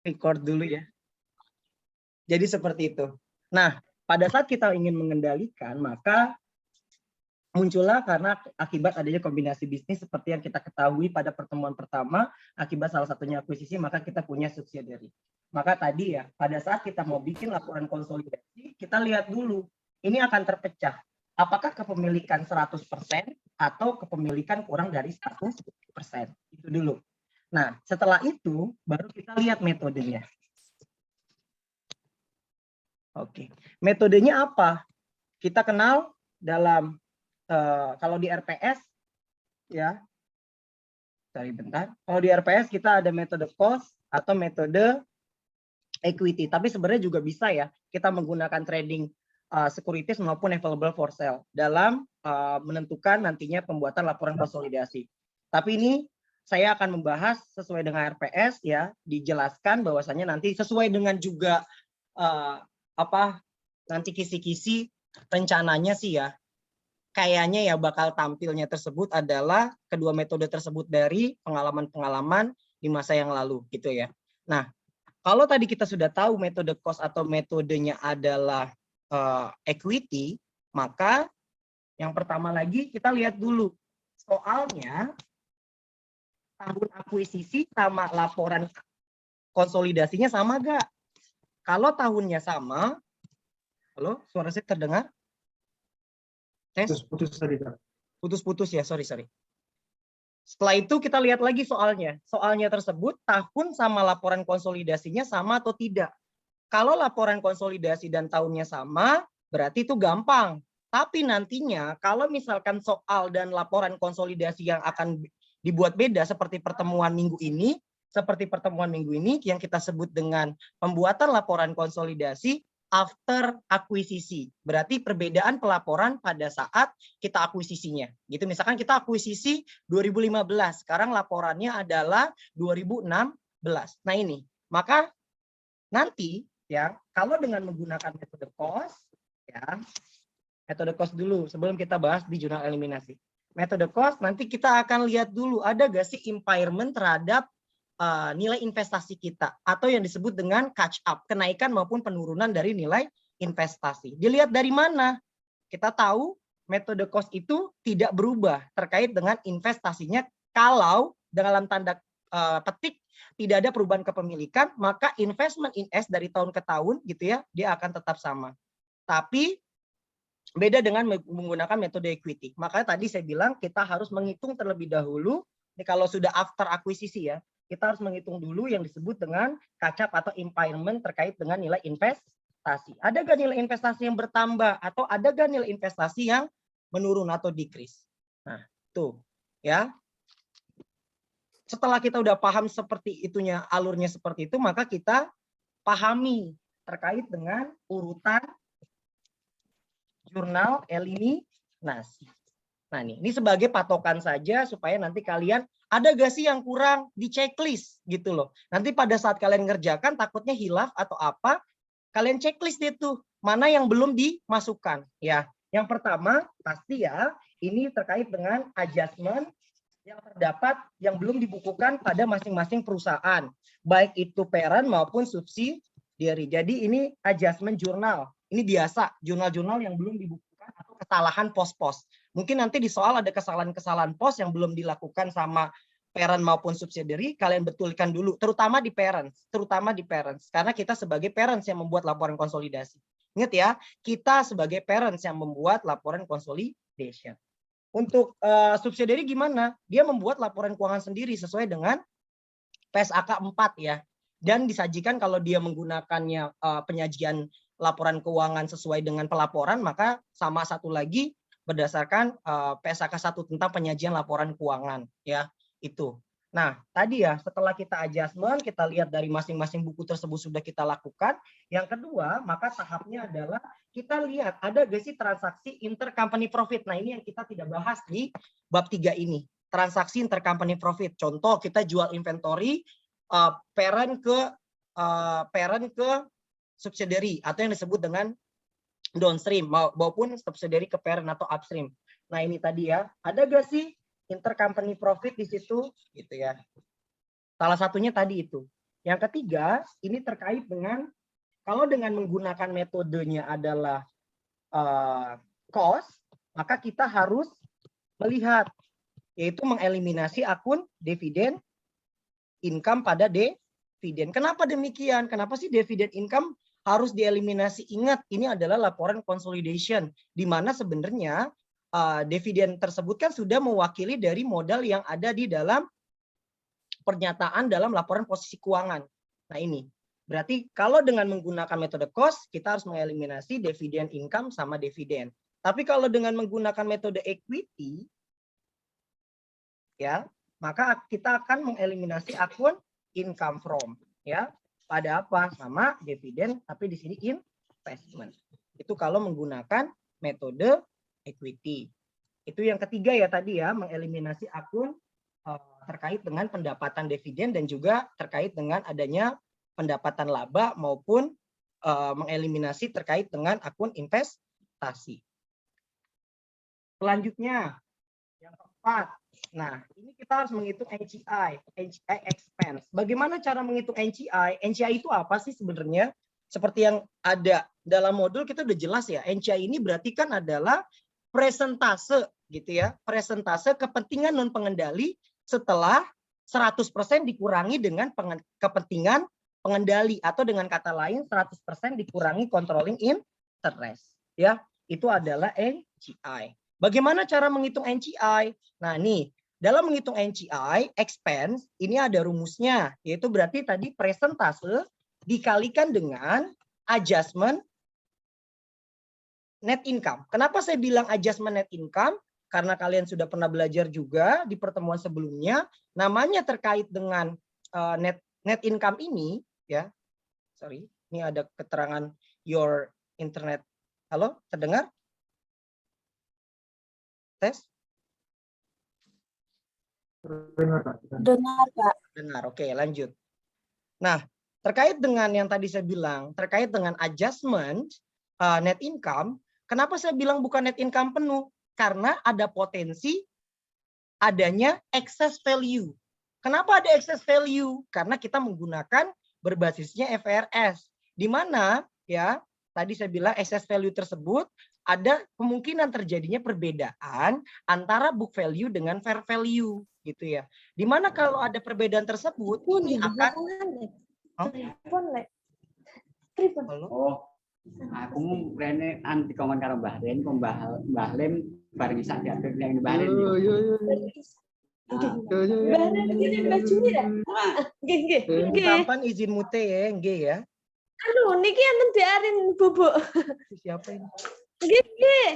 Record dulu ya. Jadi seperti itu. Nah, pada saat kita ingin mengendalikan, maka muncullah karena akibat adanya kombinasi bisnis seperti yang kita ketahui pada pertemuan pertama, akibat salah satunya akuisisi, maka kita punya subsidiary. Maka tadi ya, pada saat kita mau bikin laporan konsolidasi, kita lihat dulu, ini akan terpecah. Apakah kepemilikan 100% atau kepemilikan kurang dari 100%? Itu dulu. Nah, setelah itu, baru kita lihat metodenya. Oke, metodenya apa? Kita kenal dalam kalau di RPS ya, sorry bentar. Kalau di RPS kita ada metode cost atau metode equity. Tapi sebenarnya juga bisa ya kita menggunakan trading securities maupun available for sale dalam menentukan nantinya pembuatan laporan konsolidasi. Tapi ini saya akan membahas sesuai dengan RPS ya, dijelaskan bahwasannya nanti sesuai dengan juga nanti kisi-kisi rencananya sih ya, kayaknya ya bakal tampilnya tersebut adalah kedua metode tersebut dari pengalaman-pengalaman di masa yang lalu gitu ya. Nah, kalau tadi kita sudah tahu metode cost atau metodenya adalah equity, maka yang pertama lagi kita lihat dulu soalnya tahun akuisisi sama laporan konsolidasinya sama gak? Kalau tahunnya sama, halo, suara saya terdengar? Putus tadi, Kak. Putus-putus ya, sorry. Setelah itu kita lihat lagi soalnya. Soalnya tersebut tahun sama laporan konsolidasinya sama atau tidak. Kalau laporan konsolidasi dan tahunnya sama, berarti itu gampang. Tapi nantinya kalau misalkan soal dan laporan konsolidasi yang akan dibuat beda seperti pertemuan minggu ini yang kita sebut dengan pembuatan laporan konsolidasi after akuisisi. Berarti perbedaan pelaporan pada saat kita akuisisinya. Gitu, misalkan kita akuisisi 2015, sekarang laporannya adalah 2016. Nah ini, maka nanti ya kalau dengan menggunakan metode cost ya, metode cost dulu sebelum kita bahas di jurnal eliminasi. Metode cost nanti kita akan lihat dulu ada gak sih impairment terhadap nilai investasi kita atau yang disebut dengan catch up, kenaikan maupun penurunan dari nilai investasi. Dilihat dari mana? Kita tahu metode cost itu tidak berubah terkait dengan investasinya kalau dalam tanda petik tidak ada perubahan kepemilikan, maka investment in S dari tahun ke tahun gitu ya, dia akan tetap sama. Tapi beda dengan menggunakan metode equity. Makanya tadi saya bilang kita harus menghitung terlebih dahulu. Ini kalau sudah after akuisisi ya, kita harus menghitung dulu yang disebut dengan catch up atau impairment terkait dengan nilai investasi. Ada gak nilai investasi yang bertambah atau ada gak nilai investasi yang menurun atau decrease? Nah, tuh ya. Setelah kita udah paham seperti itunya, alurnya seperti itu, maka kita pahami terkait dengan urutan jurnal eliminasi. Nah ini sebagai patokan saja supaya nanti kalian ada gak sih yang kurang di checklist gitu loh. Nanti pada saat kalian ngerjakan takutnya hilaf atau apa, kalian checklist deh tuh mana yang belum dimasukkan ya. Yang pertama pasti ya ini terkait dengan adjustment yang terdapat yang belum dibukukan pada masing-masing perusahaan, baik itu parent maupun subsidiary. Jadi ini adjustment jurnal. Ini biasa jurnal-jurnal yang belum dibukukan atau kesalahan pos-pos. Mungkin nanti di soal ada kesalahan-kesalahan pos yang belum dilakukan sama parent maupun subsidiary, kalian betulkan dulu, terutama di parents, karena kita sebagai parents yang membuat laporan konsolidasi. Ingat ya, kita sebagai parents yang membuat laporan consolidation. Untuk subsidiary gimana? Dia membuat laporan keuangan sendiri sesuai dengan PSAK 4 ya. Dan disajikan kalau dia menggunakannya penyajian laporan keuangan sesuai dengan pelaporan, maka sama satu lagi berdasarkan PSAK 1 tentang penyajian laporan keuangan ya, itu. Nah, tadi ya setelah kita adjustment, kita lihat dari masing-masing buku tersebut sudah kita lakukan. Yang kedua, maka tahapnya adalah kita lihat ada gak sih transaksi intercompany profit. Nah, ini yang kita tidak bahas di bab 3 ini. Transaksi intercompany profit. Contoh kita jual inventory parent ke subsidiary atau yang disebut dengan downstream maupun subsidiary ke parent atau upstream. Nah, ini tadi ya, ada gak sih intercompany profit di situ gitu ya. Salah satunya tadi itu. Yang ketiga, ini terkait dengan kalau dengan menggunakan metodenya adalah cost, maka kita harus melihat, yaitu mengeliminasi akun dividen income pada dividen. Kenapa demikian? Kenapa sih dividen income harus dieliminasi? Ingat, ini adalah laporan consolidation, di mana sebenarnya dividen tersebut kan sudah mewakili dari modal yang ada di dalam pernyataan dalam laporan posisi keuangan. Nah ini, berarti kalau dengan menggunakan metode cost, kita harus mengeliminasi dividen income sama dividen. Tapi kalau dengan menggunakan metode equity, ya, maka kita akan mengeliminasi akun income from, ya, pada apa? Sama dividen, tapi di sini investment. Itu kalau menggunakan metode equity. Itu yang ketiga ya tadi ya, mengeliminasi akun terkait dengan pendapatan dividen dan juga terkait dengan adanya pendapatan laba maupun mengeliminasi terkait dengan akun investasi. Selanjutnya, yang keempat. Nah, ini kita harus menghitung NCI expense. Bagaimana cara menghitung NCI? NCI itu apa sih sebenarnya? Seperti yang ada dalam modul kita udah jelas ya. NCI ini berarti kan adalah presentase gitu ya. Presentase kepentingan non pengendali setelah 100% dikurangi dengan kepentingan pengendali, atau dengan kata lain 100% dikurangi controlling interest, ya. Itu adalah NCI. Bagaimana cara menghitung NCI? Nah, nih, dalam menghitung NCI expense ini ada rumusnya, yaitu berarti tadi presentase dikalikan dengan adjustment net income. Kenapa saya bilang adjustment net income? Karena kalian sudah pernah belajar juga di pertemuan sebelumnya, namanya terkait dengan net income ini, ya. Sorry, ini ada keterangan your internet. Halo, terdengar? Tes? Dengar, Pak. Dengar, Kak. Dengar, oke, lanjut. Nah, terkait dengan yang tadi saya bilang, terkait dengan adjustment net income, kenapa saya bilang bukan net income penuh? Karena ada potensi adanya excess value. Kenapa ada excess value? Karena kita menggunakan berbasisnya IFRS, di mana ya tadi saya bilang excess value tersebut ada kemungkinan terjadinya perbedaan antara book value dengan fair value gitu ya. Di mana kalau ada perbedaan tersebut ini akan Oh, aku rene anti komen karo Mbah Ren, Mbah Lem bareng sak diatur yang Mbah Ren. Mbah Ren iki bajune ya? Nggih, nggih. Kapan izin mute ya, nggih ya. Anu niki enten diarin bubuk. Siapa ini? Nggih, nggih.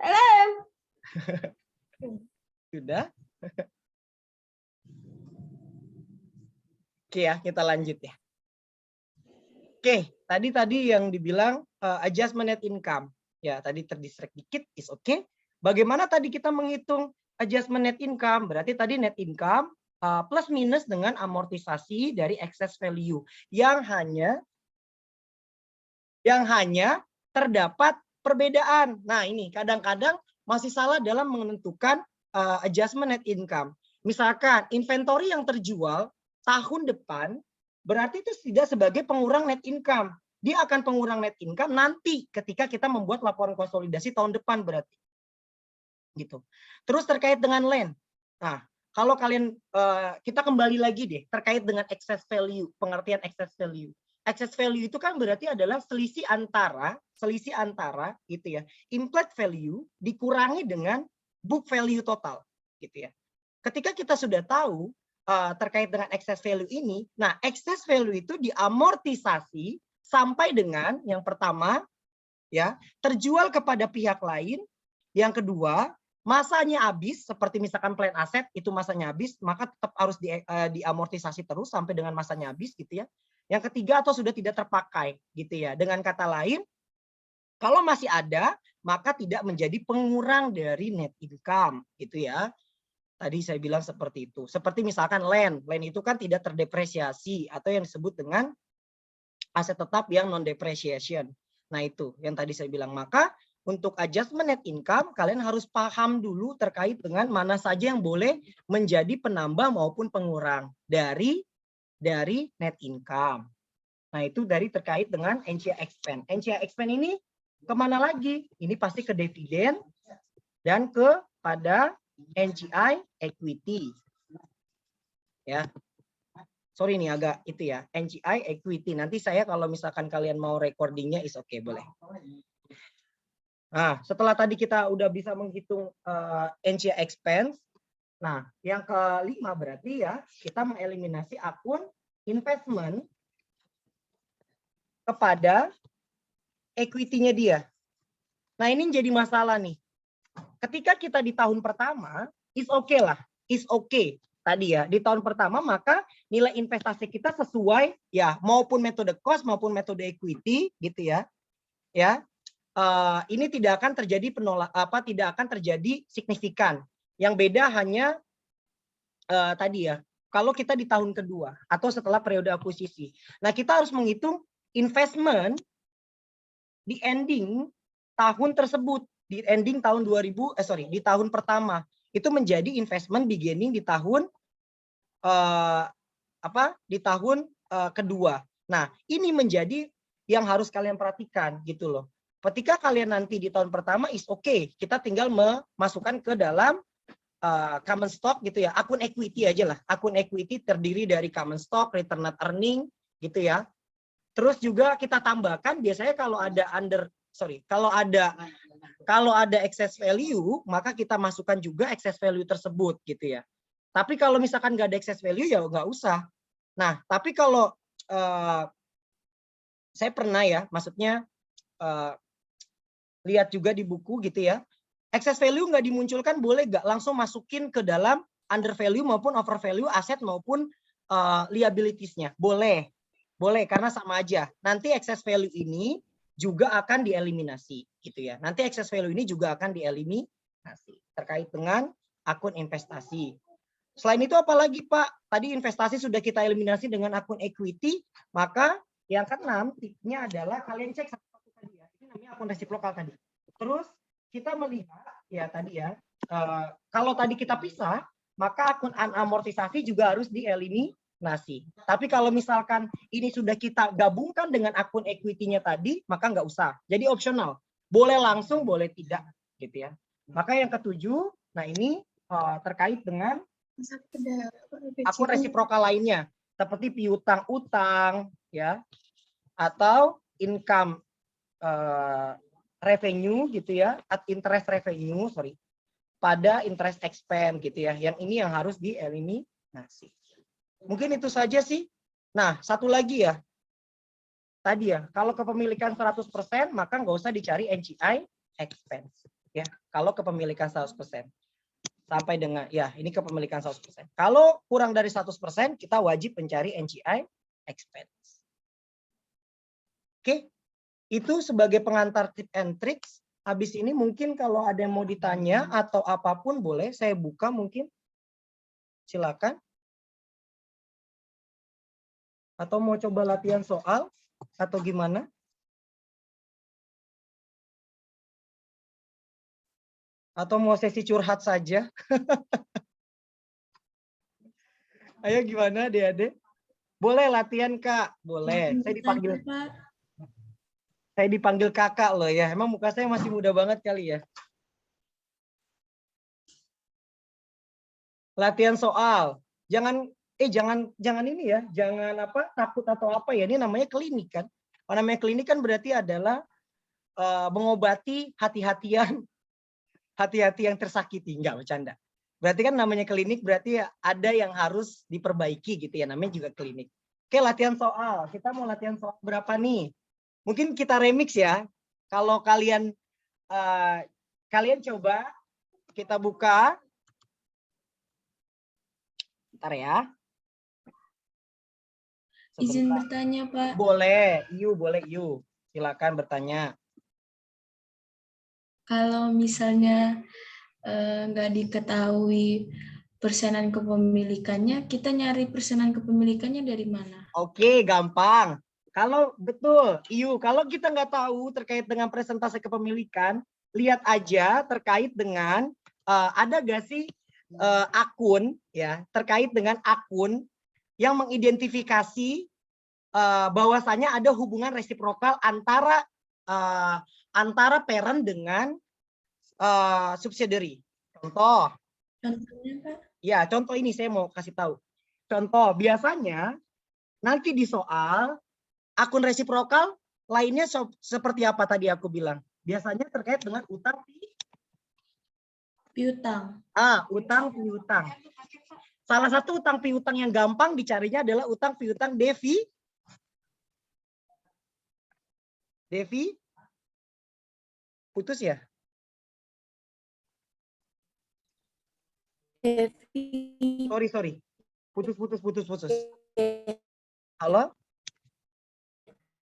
Salam. Sudah? Oke ya, kita lanjut ya. Oke, tadi yang dibilang adjustment net income. Ya, tadi terdistract dikit, is oke. Bagaimana tadi kita menghitung adjustment net income? Berarti tadi net income plus minus dengan amortisasi dari excess value yang hanya terdapat perbedaan. Nah, ini kadang-kadang masih salah dalam menentukan adjustment net income. Misalkan inventory yang terjual tahun depan berarti itu tidak sebagai pengurang net income. Dia akan pengurang net income nanti ketika kita membuat laporan konsolidasi tahun depan berarti. Gitu. Terus terkait dengan land. Nah, kalau kalian kita kembali lagi deh terkait dengan excess value, pengertian excess value. Excess value itu kan berarti adalah selisih antara gitu ya, implied value dikurangi dengan book value total gitu ya. Ketika kita sudah tahu terkait dengan excess value ini, nah excess value itu diamortisasi sampai dengan yang pertama ya, terjual kepada pihak lain, yang kedua masanya habis, seperti misalkan plan aset itu masanya habis, maka tetap harus diamortisasi terus sampai dengan masanya habis gitu ya. Yang ketiga atau sudah tidak terpakai gitu ya. Dengan kata lain, kalau masih ada maka tidak menjadi pengurang dari net income gitu ya. Tadi saya bilang seperti itu. Seperti misalkan land itu kan tidak terdepresiasi atau yang disebut dengan aset tetap yang non depreciation. Nah, itu yang tadi saya bilang. Maka untuk adjustment net income kalian harus paham dulu terkait dengan mana saja yang boleh menjadi penambah maupun pengurang dari dari net income. Nah, itu dari terkait dengan NCI expense. NCI expense ini kemana lagi? Ini pasti ke dividen dan kepada NCI equity. Ya. Sorry nih agak itu ya, NCI equity. Nanti saya kalau misalkan kalian mau recordingnya is okay, boleh. Nah, setelah tadi kita udah bisa menghitung NCI expense, nah yang kelima berarti ya kita mengeliminasi akun investment kepada equity-nya dia. Nah, ini jadi masalah nih. Ketika kita di tahun pertama, is okay lah, is okay tadi ya. Di tahun pertama maka nilai investasi kita sesuai ya, maupun metode cost maupun metode equity gitu ya. Ya, ini tidak akan terjadi tidak akan terjadi signifikan. Yang beda hanya tadi ya, kalau kita di tahun kedua atau setelah periode akuisisi. Nah, kita harus menghitung investment di ending tahun tersebut, di ending tahun di tahun pertama itu menjadi investment beginning di tahun kedua. Nah, ini menjadi yang harus kalian perhatikan gitu loh. Ketika kalian nanti di tahun pertama is okay, kita tinggal memasukkan ke dalam common stock gitu ya, akun equity aja lah. Akun equity terdiri dari common stock, return net earning gitu ya. Terus juga kita tambahkan biasanya kalau ada excess value, maka kita masukkan juga excess value tersebut gitu ya. Tapi kalau misalkan nggak ada excess value ya nggak usah. Nah, tapi kalau saya pernah ya, maksudnya lihat juga di buku gitu ya, excess value nggak dimunculkan boleh nggak langsung masukin ke dalam under value maupun over value aset maupun liabilities-nya. Boleh. Boleh, karena sama aja. Nanti excess value ini juga akan dieliminasi gitu ya. Nanti excess value ini juga akan dieliminasi terkait dengan akun investasi. Selain itu apalagi Pak? Tadi investasi sudah kita eliminasi dengan akun equity, maka yang keenam tipsnya adalah kalian cek satu tadi ya. Ini namanya akun resiprokal tadi. Terus kita melihat ya tadi ya, kalau tadi kita pisah, maka akun unamortisasi juga harus dieliminasi. Tapi kalau misalkan ini sudah kita gabungkan dengan akun equity-nya tadi, maka nggak usah. Jadi opsional. Boleh langsung, boleh tidak, gitu ya. Maka yang ketujuh, nah ini terkait dengan akun resiprokal lainnya, seperti piutang utang, ya, atau income revenue, gitu ya, interest revenue, pada interest expense, gitu ya. Yang ini yang harus dieliminasi. Mungkin itu saja sih. Nah, satu lagi ya. Tadi ya, kalau kepemilikan 100% maka nggak usah dicari NCI expense. Ya, kalau kepemilikan 100%. Sampai dengan, ya ini kepemilikan 100%. Kalau kurang dari 100%, kita wajib mencari NCI expense. Oke, itu sebagai pengantar tip and tricks. Habis ini mungkin kalau ada yang mau ditanya atau apapun boleh, saya buka mungkin. Silakan. Atau mau coba latihan soal atau gimana? Atau mau sesi curhat saja? Ayo gimana adik-adik? Boleh latihan Kak, boleh. Saya dipanggil kakak loh ya. Emang muka saya masih muda banget kali ya. Latihan soal. Jangan ini ya, jangan takut atau apa ya. Ini namanya klinik kan. Namanya klinik kan berarti adalah mengobati hati-hati yang tersakiti, enggak bercanda. Berarti kan namanya klinik berarti ada yang harus diperbaiki gitu ya, namanya juga klinik. Oke, latihan soal. Kita mau latihan soal berapa nih? Mungkin kita remix ya. Kalau kalian coba kita buka. Bentar ya. Izin bertanya, Pak. Boleh, you. Silakan bertanya. Kalau misalnya nggak diketahui persenan kepemilikannya, kita nyari persenan kepemilikannya dari mana? Oke, gampang. Kalau betul, kalau kita nggak tahu terkait dengan presentasi kepemilikan, lihat aja terkait dengan ada nggak sih akun ya terkait dengan akun yang mengidentifikasi bahwasanya ada hubungan resiprokal antara parent dengan subsidiary. Contoh. Contohnya, Pak. Ya, contoh ini saya mau kasih tahu. Contoh, biasanya nanti di soal akun resiprokal lainnya seperti apa tadi aku bilang. Biasanya terkait dengan utang Piutang. utang piutang. Salah satu utang piutang yang gampang dicarinya adalah utang piutang Devi. Putus ya? Sorry. Putus. Halo?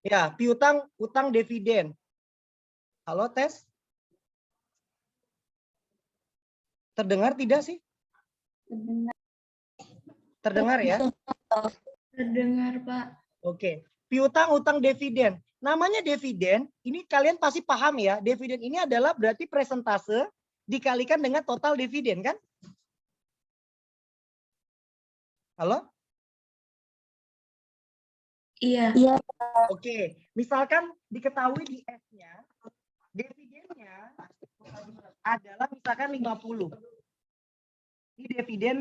Ya, piutang utang dividen. Halo, tes? Terdengar tidak sih? Terdengar ya? Terdengar, Pak. Oke. Piutang utang dividen. Namanya dividen, ini kalian pasti paham ya. Dividen ini adalah berarti persentase dikalikan dengan total dividen kan? Halo? Iya. Oke, misalkan diketahui di S-nya, dividennya adalah misalkan 50. Ini dividen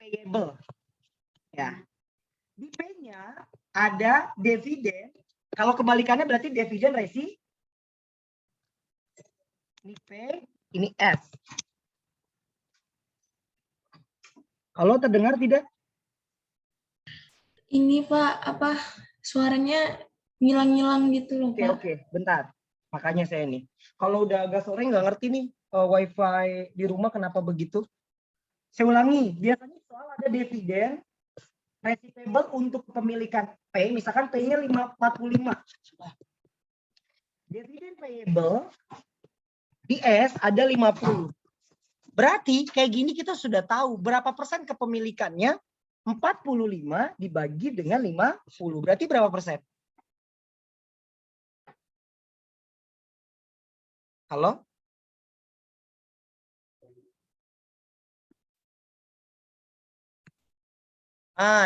payable. Ya. Di P-nya ada dividen, kalau kebalikannya berarti dividen resi. Ini P, ini S. Halo, terdengar tidak? Ini, Pak, suaranya ngilang-ngilang gitu loh, Pak. Oke, bentar. Makanya saya nih. Kalau udah agak sore nggak ngerti nih wifi di rumah kenapa begitu. Saya ulangi, biasanya soal ada dividen receivable untuk kepemilikan P, misalkan P-nya 45. Dividen payable di S ada 50. Berarti kayak gini kita sudah tahu berapa persen kepemilikannya. 45 dibagi dengan 50. Berarti berapa persen? Halo?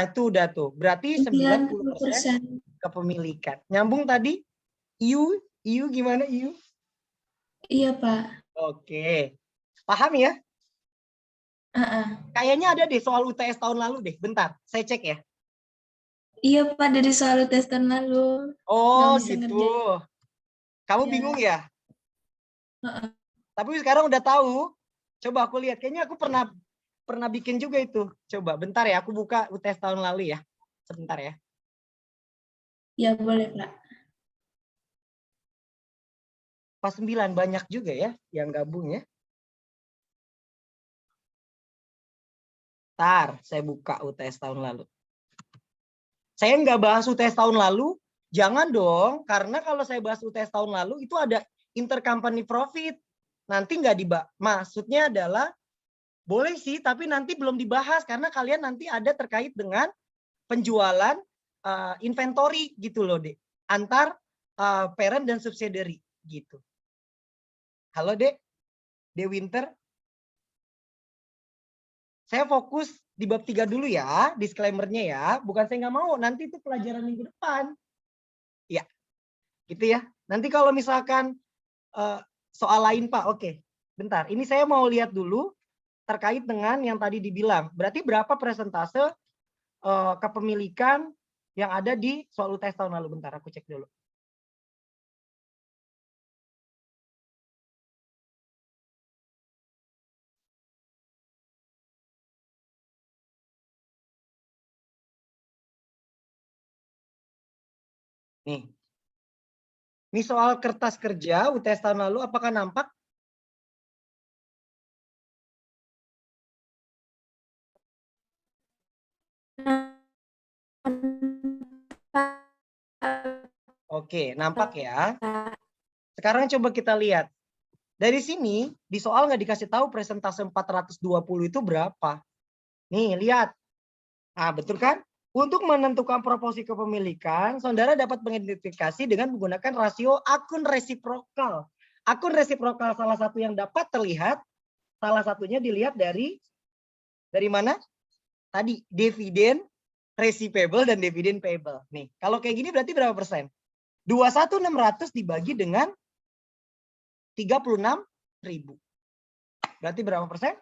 Itu udah tuh. Berarti 90% kepemilikan. Nyambung tadi? Iu gimana Iu? Iya, Pak. Oke. Paham ya? Kayaknya ada deh soal UTS tahun lalu deh. Bentar, saya cek ya. Iya, Pak, dari soal UTS tahun lalu. Oh, gitu. Kamu Ya. bingung ya? Tapi sekarang udah tahu. Coba aku lihat. Kayaknya aku pernah bikin juga itu. Coba bentar ya, aku buka UTS tahun lalu ya. Sebentar ya. Ya, boleh, Pak. Pas 9 banyak juga ya yang gabung ya. Ntar saya buka UTS tahun lalu. Saya nggak bahas UTS tahun lalu, jangan dong, karena kalau saya bahas UTS tahun lalu itu ada intercompany profit. Nanti nggak dibahas. Maksudnya adalah boleh sih, tapi nanti belum dibahas karena kalian nanti ada terkait dengan penjualan inventory gitu loh, Dek. Antar parent dan subsidiary gitu. Halo, Dek. Dek Winter. Saya fokus di bab 3 dulu ya, disclaimer-nya ya. Bukan saya nggak mau, nanti itu pelajaran minggu depan. Ya, gitu ya. Nanti kalau misalkan soal lain Pak, oke. Bentar, ini saya mau lihat dulu terkait dengan yang tadi dibilang. Berarti berapa persentase kepemilikan yang ada di soal UTS tahun lalu. Bentar, aku cek dulu. Nih. Ini soal kertas kerja UTS tahun lalu, apakah nampak? Oke, nampak ya. Sekarang coba kita lihat. Dari sini, di soal nggak dikasih tahu persentase 420 itu berapa. Nih, lihat. Nah, betul kan? Untuk menentukan proporsi kepemilikan, saudara dapat mengidentifikasi dengan menggunakan rasio akun resiprokal. Akun resiprokal salah satu yang dapat terlihat, salah satunya dilihat dari mana? Tadi dividen receivable dan dividen payable. Nih, kalau kayak gini berarti berapa persen? 21.600 dibagi dengan 36.000. Berarti berapa persen?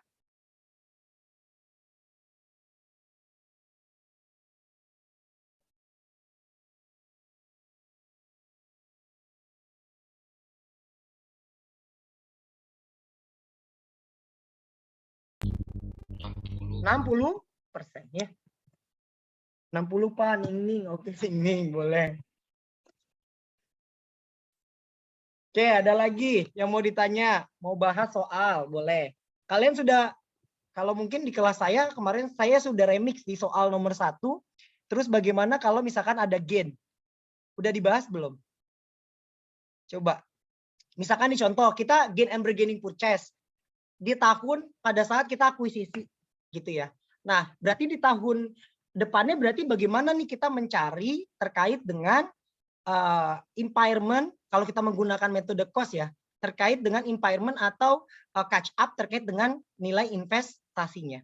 enam 60% ya. 60 Pak, Ning. Oke, Ning, boleh. Oke, ada lagi yang mau ditanya, mau bahas soal, boleh. Kalian sudah, kalau mungkin di kelas saya kemarin saya sudah remix di soal nomor 1. Terus bagaimana kalau misalkan ada gain? Udah dibahas belum? Coba. Misalkan di contoh, kita gain and bargaining purchase. Di tahun pada saat kita akuisisi. Gitu ya. Nah, berarti di tahun depannya berarti bagaimana nih kita mencari terkait dengan impairment, kalau kita menggunakan metode cost ya, terkait dengan impairment atau catch up terkait dengan nilai investasinya.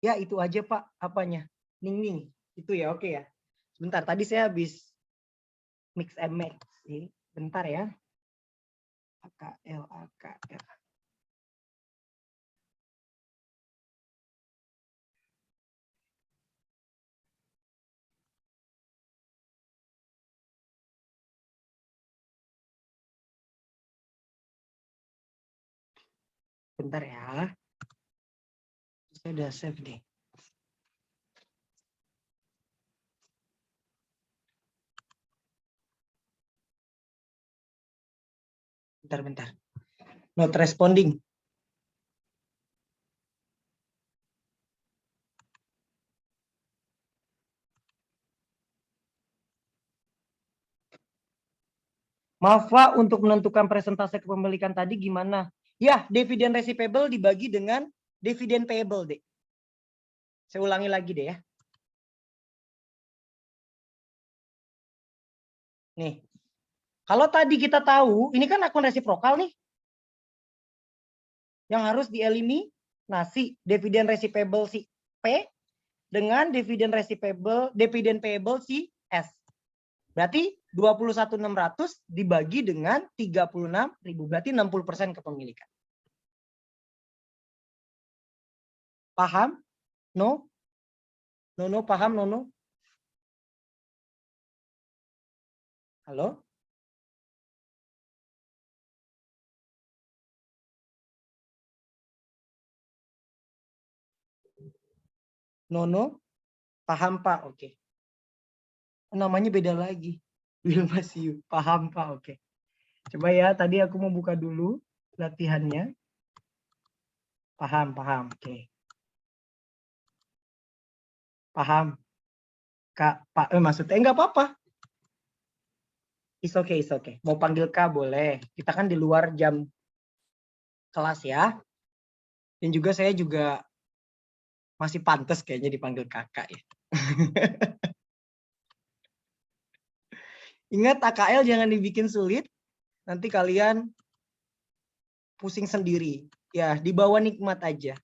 Ya itu aja Pak, apanya? Ning. Itu ya, oke ya. Sebentar, tadi saya habis mix and match. Bentar ya. AKL. Bentar ya. Saya udah save nih. Bentar. Not responding. Maaf Pak, untuk menentukan presentase kepemilikan tadi gimana? Ya, dividen receivable dibagi dengan dividen payable, Dek. Saya ulangi lagi deh ya. Nih. Kalau tadi kita tahu, ini kan akun resiprokal nih. Yang harus dieliminasi dividen receivable si P dengan dividen payable si S. Berarti 21.600 dibagi dengan 36.000, berarti 60% kepemilikan. Paham? No, paham, no? Halo? No? Paham Pak, oke. Namanya beda lagi. Wilma Siu, paham Pak, oke. Coba ya, tadi aku mau buka dulu latihannya. Paham, oke. Paham. Kak, Pak, maksudnya enggak apa-apa. It's okay. Mau panggil Kak boleh. Kita kan di luar jam kelas ya. Dan juga saya juga masih pantas kayaknya dipanggil kakak ya. Ingat AKL jangan dibikin sulit. Nanti kalian pusing sendiri. Ya, dibawa nikmat aja.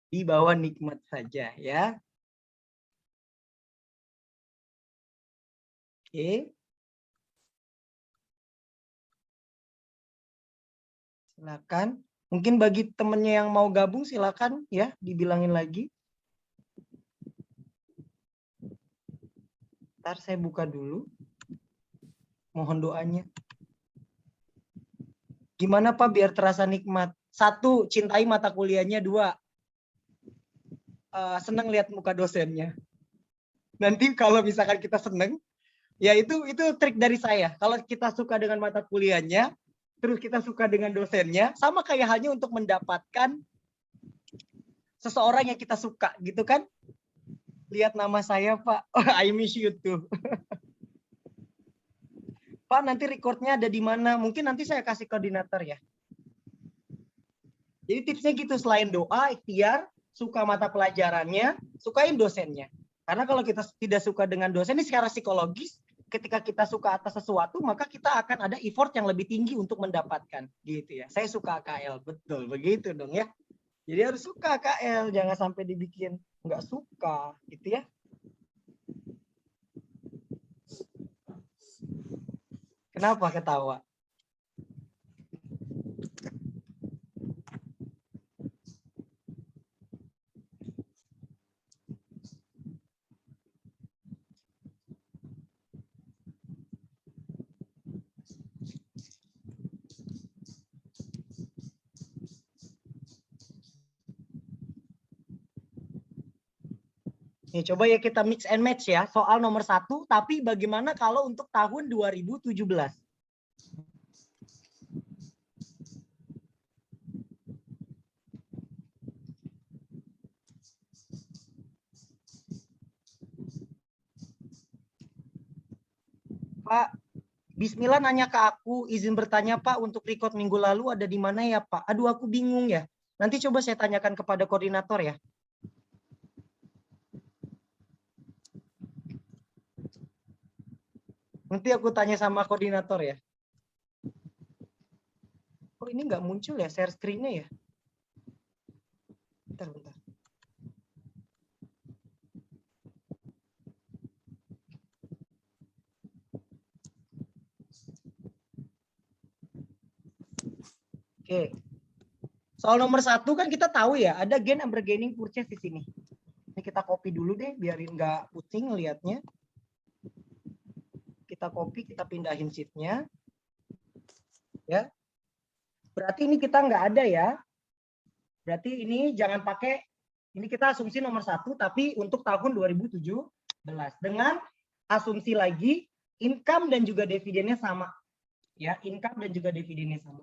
Dibawa nikmat saja ya. Oke. Silakan. Mungkin bagi temennya yang mau gabung silakan ya, dibilangin lagi. Ntar saya buka dulu. Mohon doanya. Gimana Pak biar terasa nikmat? 1, cintai mata kuliahnya. 2, senang lihat muka dosennya. Nanti kalau misalkan kita seneng, ya itu trik dari saya. Kalau kita suka dengan mata kuliahnya, terus kita suka dengan dosennya, sama kayak halnya untuk mendapatkan seseorang yang kita suka, gitu kan? Lihat nama saya Pak, oh, I miss you too. Pak, nanti recordnya ada di mana? Mungkin nanti saya kasih koordinator ya. Jadi tipsnya gitu, selain doa, ikhtiar, suka mata pelajarannya, sukain dosennya. Karena kalau kita tidak suka dengan dosen, ini secara psikologis, ketika kita suka atas sesuatu, maka kita akan ada effort yang lebih tinggi untuk mendapatkan. Gitu ya. Saya suka AKL, betul. Begitu dong ya. Jadi harus suka AKL, jangan sampai dibikin nggak suka. Gitu ya. Kenapa ketawa? Nih, coba ya kita mix and match ya. Soal nomor 1, tapi bagaimana kalau untuk tahun 2017? Pak, Bismillah nanya ke aku, izin bertanya Pak, untuk record minggu lalu ada di mana ya Pak? Aduh, aku bingung ya. Nanti coba saya tanyakan kepada koordinator ya. Nanti aku tanya sama koordinator ya. Oh, ini nggak muncul ya share screen-nya ya? Bentar, bentar. Oke. Soal nomor 1 kan kita tahu ya, ada gain and bargaining purchase di sini. Ini kita copy dulu deh, biarin nggak pusing ngelihatnya. Kita copy, kita pindahin sheet-nya. Ya. Berarti ini kita nggak ada ya. Berarti ini jangan pakai, ini kita asumsi nomor 1, tapi untuk tahun 2017. Dengan asumsi lagi, income dan juga dividennya sama. Ya, income dan juga dividennya sama.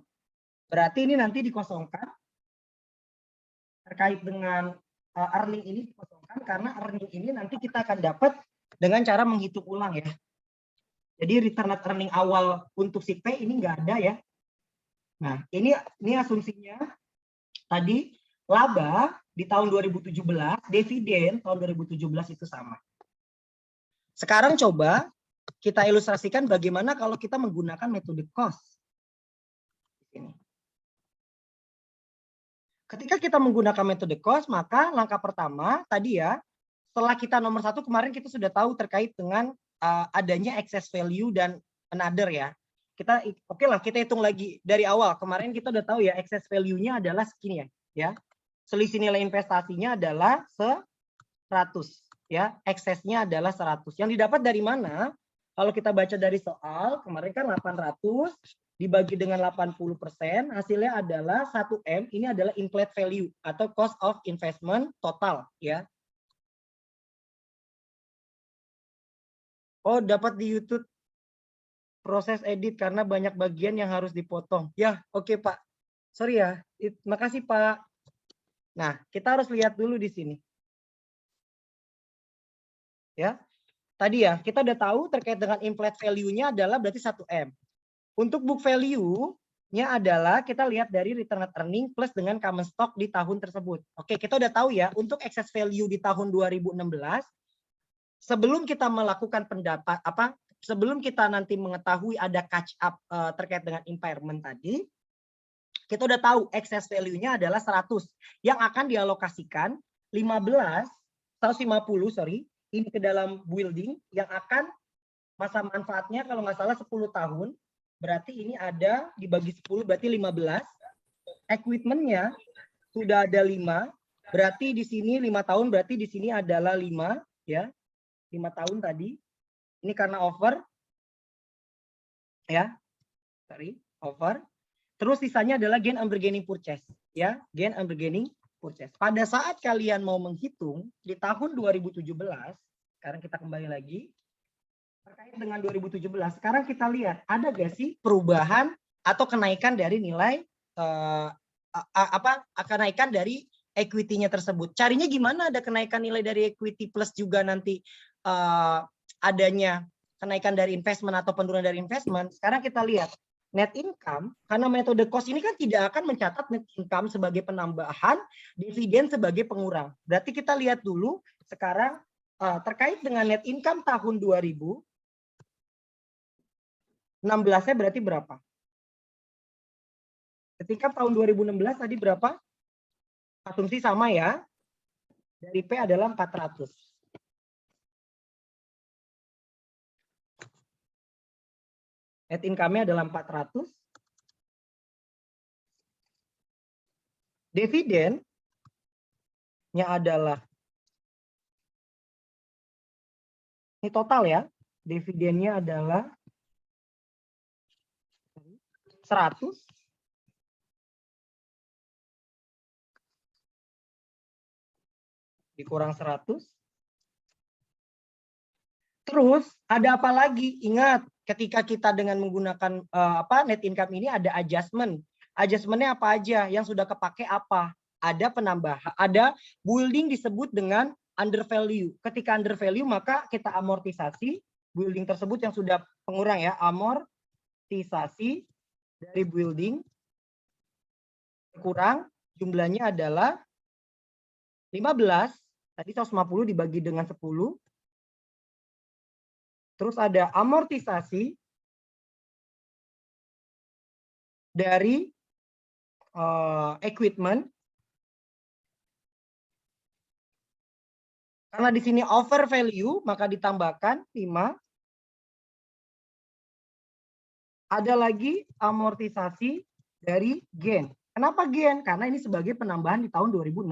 Berarti ini nanti dikosongkan. Terkait dengan earning ini dikosongkan, karena earning ini nanti kita akan dapat dengan cara menghitung ulang ya. Jadi return net earning awal untuk si P ini nggak ada ya. Nah, ini asumsinya tadi laba di tahun 2017, dividen tahun 2017 itu sama. Sekarang coba kita ilustrasikan bagaimana kalau kita menggunakan metode cost. Ini. Ketika kita menggunakan metode cost, maka langkah pertama tadi ya, setelah kita nomor 1 kemarin kita sudah tahu terkait dengan adanya excess value dan another ya. Kita oke lah, kita hitung lagi dari awal. Kemarin kita udah tahu ya excess value-nya adalah segini ya. Selisih nilai investasinya adalah 100 ya. Eksesnya adalah 100. Yang didapat dari mana? Kalau kita baca dari soal, kemarin kan 800 dibagi dengan 80%, hasilnya adalah 1M, ini adalah implied value atau cost of investment total ya. Oh, dapat di YouTube proses edit karena banyak bagian yang harus dipotong. Ya, oke Pak. Sorry ya. Makasih Pak. Nah, kita harus lihat dulu di sini. Ya. Tadi ya, kita udah tahu terkait dengan implied value-nya adalah berarti 1M. Untuk book value-nya adalah kita lihat dari return net earning plus dengan common stock di tahun tersebut. Oke, kita udah tahu ya, untuk excess value di tahun 2016, sebelum kita melakukan pendapat sebelum kita nanti mengetahui ada catch up terkait dengan impairment tadi, kita udah tahu excess value-nya adalah 100 yang akan dialokasikan 150 ini ke dalam building yang akan masa manfaatnya kalau nggak salah 10 tahun. Berarti ini ada dibagi 10 berarti 15. Equipment-nya sudah ada 5. Berarti di sini 5 tahun berarti di sini adalah 5 ya. 5 tahun tadi. Ini karena over. Ya. Sorry, over. Terus sisanya adalah gain and bargaining purchase ya, gain and bargaining purchase. Pada saat kalian mau menghitung di tahun 2017, sekarang kita kembali lagi terkait dengan 2017. Sekarang kita lihat ada gak sih perubahan atau kenaikan dari nilai kenaikan dari equity-nya tersebut. Carinya gimana ada kenaikan nilai dari equity plus juga nanti adanya kenaikan dari investment atau penurunan dari investment. Sekarang kita lihat net income, karena metode cost ini kan tidak akan mencatat net income sebagai penambahan, dividen sebagai pengurang. Berarti kita lihat dulu sekarang terkait dengan net income tahun 2016-nya berarti berapa? Ketika tahun 2016 tadi berapa? Asumsi sama ya. Dari P adalah 400. Net income-nya adalah 400. Dividennya adalah, ini total ya, dividennya adalah 100. Dikurang 100. Terus ada apa lagi? Ingat, ketika kita dengan menggunakan net income ini ada adjustment. Adjustmentnya apa aja? Yang sudah kepake apa? Ada penambahan, ada building disebut dengan under value. Ketika under value maka kita amortisasi building tersebut yang sudah pengurang ya, amortisasi dari building kurang jumlahnya adalah 15. Tadi 150 dibagi dengan 10. Terus ada amortisasi dari equipment. Karena di sini over value, maka ditambahkan 5. Ada lagi amortisasi dari gain. Kenapa gain? Karena ini sebagai penambahan di tahun 2016.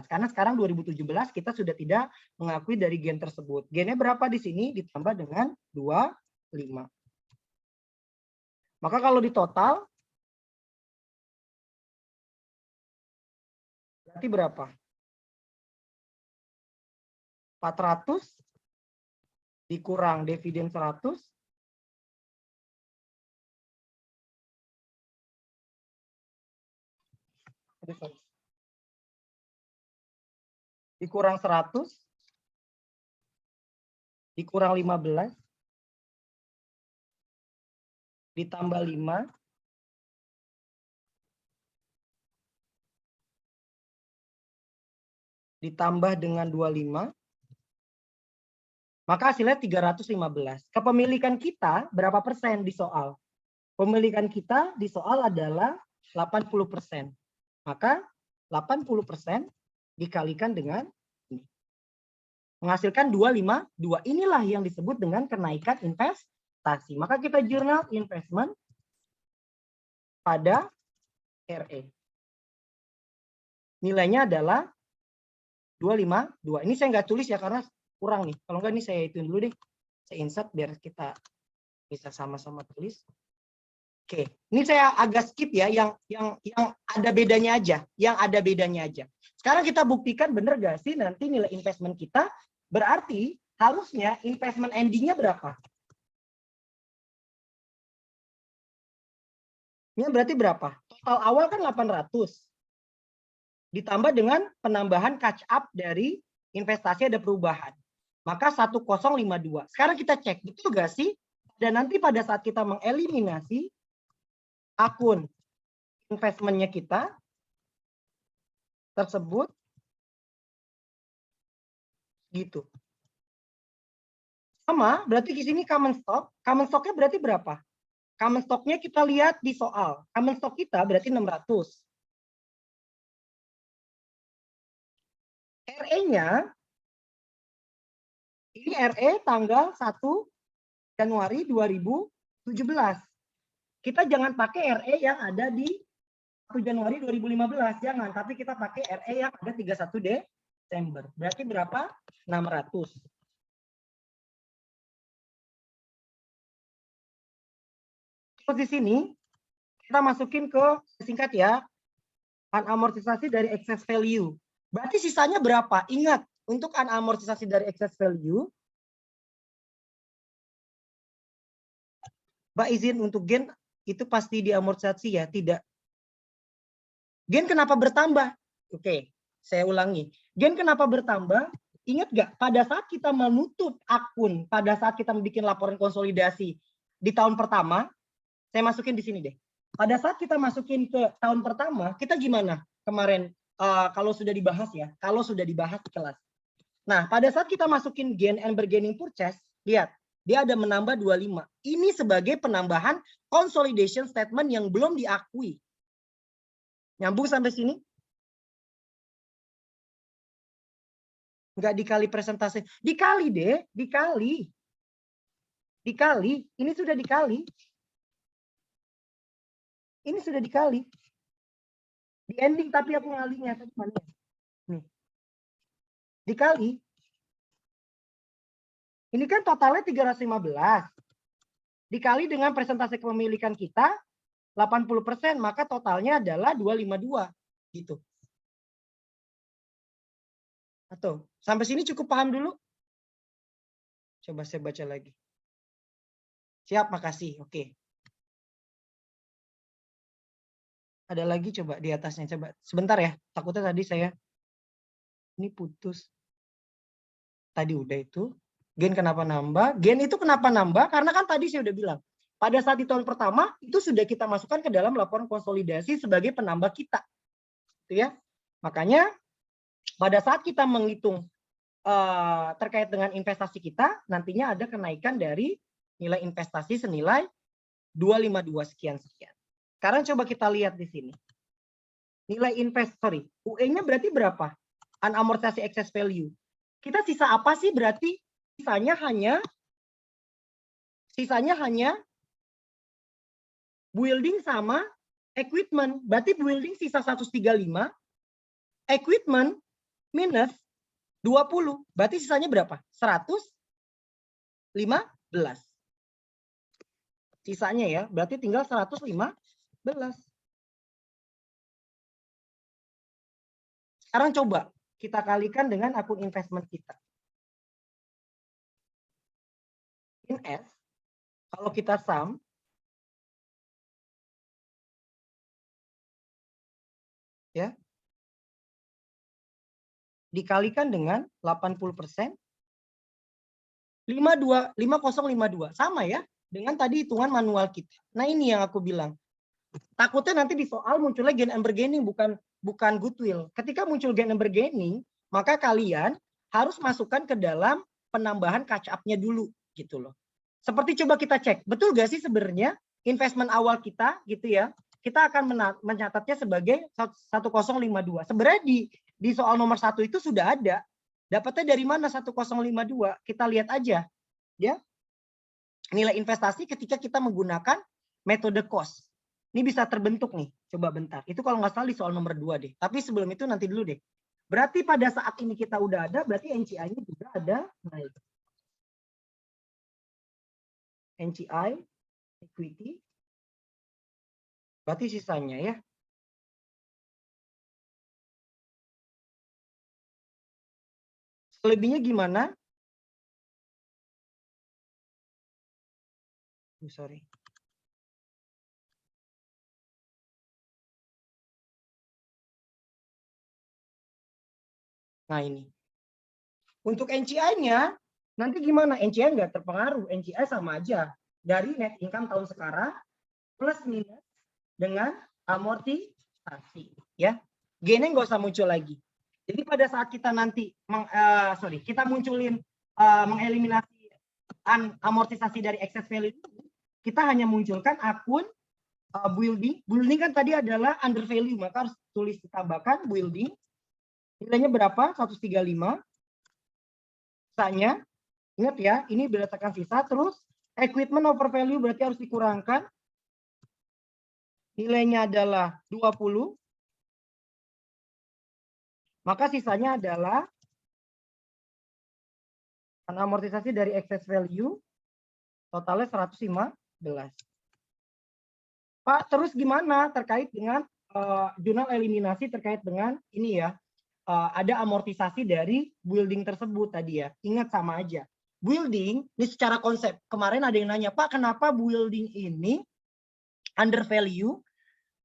Karena sekarang 2017 kita sudah tidak mengakui dari gain tersebut. Gainnya berapa di sini? Ditambah dengan 25. Maka kalau di total, berarti berapa? 400 dikurang dividen 100. Dikurang 100. Dikurang 15. Ditambah 5. Ditambah dengan 25. Maka hasilnya 315. Kepemilikan kita berapa persen di soal? Pemilikan kita di soal adalah 80%. Maka 80% dikalikan dengan ini. Menghasilkan 252. Inilah yang disebut dengan kenaikan investasi. Maka kita jurnal investment pada RE. Nilainya adalah 252. Ini saya nggak tulis ya karena kurang nih. Kalau enggak nih saya hitung dulu deh. Saya insert biar kita bisa sama-sama tulis. Oke, ini saya agak skip ya yang ada bedanya aja, Sekarang kita buktikan bener gak sih nanti nilai investment kita berarti harusnya investment endingnya berapa? Ini berarti berapa? Total awal kan 800. Ditambah dengan penambahan catch up dari investasi ada perubahan. Maka 1052. Sekarang kita cek, betul gak sih? Dan nanti pada saat kita mengeliminasi akun investmentnya kita tersebut gitu. Sama, berarti di sini common stock. Common stocknya berarti berapa? Common stocknya kita lihat di soal. Common stock kita berarti 600. RE-nya ini RE tanggal 1 Januari 2017. Kita jangan pakai RE yang ada di 1 Januari 2015, jangan. Tapi kita pakai RE yang ada 31 Desember. Berarti berapa? 600. Terus di sini kita masukin ke singkat ya, unamortisasi dari excess value. Berarti sisanya berapa? Ingat, untuk unamortisasi dari excess value, Mbak izin untuk gain itu pasti diamortisasi ya, tidak. Gain kenapa bertambah? Oke, saya ulangi. Gain kenapa bertambah? Ingat gak, pada saat kita menutup akun, pada saat kita membuat laporan konsolidasi di tahun pertama, saya masukin di sini deh. Pada saat kita masukin ke tahun pertama, kita gimana kemarin kalau sudah dibahas ya, kalau sudah dibahas di kelas. Nah, pada saat kita masukin gain and bargaining purchase, lihat, dia ada menambah 25. Ini sebagai penambahan consolidation statement yang belum diakui. Nyambung sampai sini? Enggak dikali presentasi. Dikali deh, dikali. Dikali, ini sudah dikali. Ini sudah dikali. Di ending tapi aku ngalinya tadi mana? Nih. Dikali. Ini kan totalnya 315. Dikali dengan persentase kepemilikan kita 80%, maka totalnya adalah 252 gitu. Atau sampai sini cukup paham dulu? Coba saya baca lagi. Siap, makasih. Oke. Ada lagi coba di atasnya, coba. Sebentar ya, takutnya tadi saya ini putus. Tadi udah itu. Gen kenapa nambah? Gen itu kenapa nambah? Karena kan tadi saya udah bilang, pada saat di tahun pertama itu sudah kita masukkan ke dalam laporan konsolidasi sebagai penambah kita. Gitu ya. Makanya pada saat kita menghitung terkait dengan investasi kita, nantinya ada kenaikan dari nilai investasi senilai 252 sekian-sekian. Sekarang coba kita lihat di sini. Nilai UE-nya berarti berapa? Unamortized excess value. Kita sisa apa sih berarti? Sisanya hanya building sama equipment. Berarti building sisa 135, equipment minus 20. Berarti sisanya berapa? 115. Sisanya ya, berarti tinggal 115. Sekarang coba kita kalikan dengan akun investment kita. In S, kalau kita sum, ya, dikalikan dengan 80%, 5052. Sama ya, dengan tadi hitungan manual kita. Nah ini yang aku bilang. Takutnya nanti di soal munculnya gain and bargaining, bukan goodwill. Ketika muncul gain and bargaining, maka kalian harus masukkan ke dalam penambahan catch up-nya dulu gitu loh. Seperti coba kita cek, betul gak sih sebenarnya investment awal kita gitu ya, kita akan mencatatnya sebagai 1052. Sebenarnya di soal nomor 1 itu sudah ada. Dapatnya dari mana 1052? Kita lihat aja ya. Nilai investasi ketika kita menggunakan metode cost. Ini bisa terbentuk nih. Coba bentar. Itu kalau nggak salah di soal nomor 2 deh. Tapi sebelum itu nanti dulu deh. Berarti pada saat ini kita udah ada, berarti NCI-nya juga ada naik. NCI, equity. Berarti sisanya ya. Selebihnya gimana? Sorry. Nah ini. Untuk NCI-nya, nanti gimana? NCI nggak terpengaruh. NCI sama aja. Dari net income tahun sekarang, plus minus dengan amortisasi. Ya. Gain-nya nggak usah muncul lagi. Jadi pada saat kita nanti, kita munculin, mengeliminasi amortisasi dari excess value, kita hanya munculkan akun building. Building kan tadi adalah under value, maka harus tulis ditambahkan building. Nilainya berapa? 135. Sisanya, ingat ya, ini berdasarkan sisa. Terus equipment over value berarti harus dikurangkan. Nilainya adalah 20. Maka sisanya adalah amortisasi dari excess value. Totalnya 115. Pak, terus gimana terkait dengan jurnal eliminasi terkait dengan ini ya? Ada amortisasi dari building tersebut tadi ya. Ingat sama aja. Building, ini secara konsep. Kemarin ada yang nanya, Pak, kenapa building ini under value?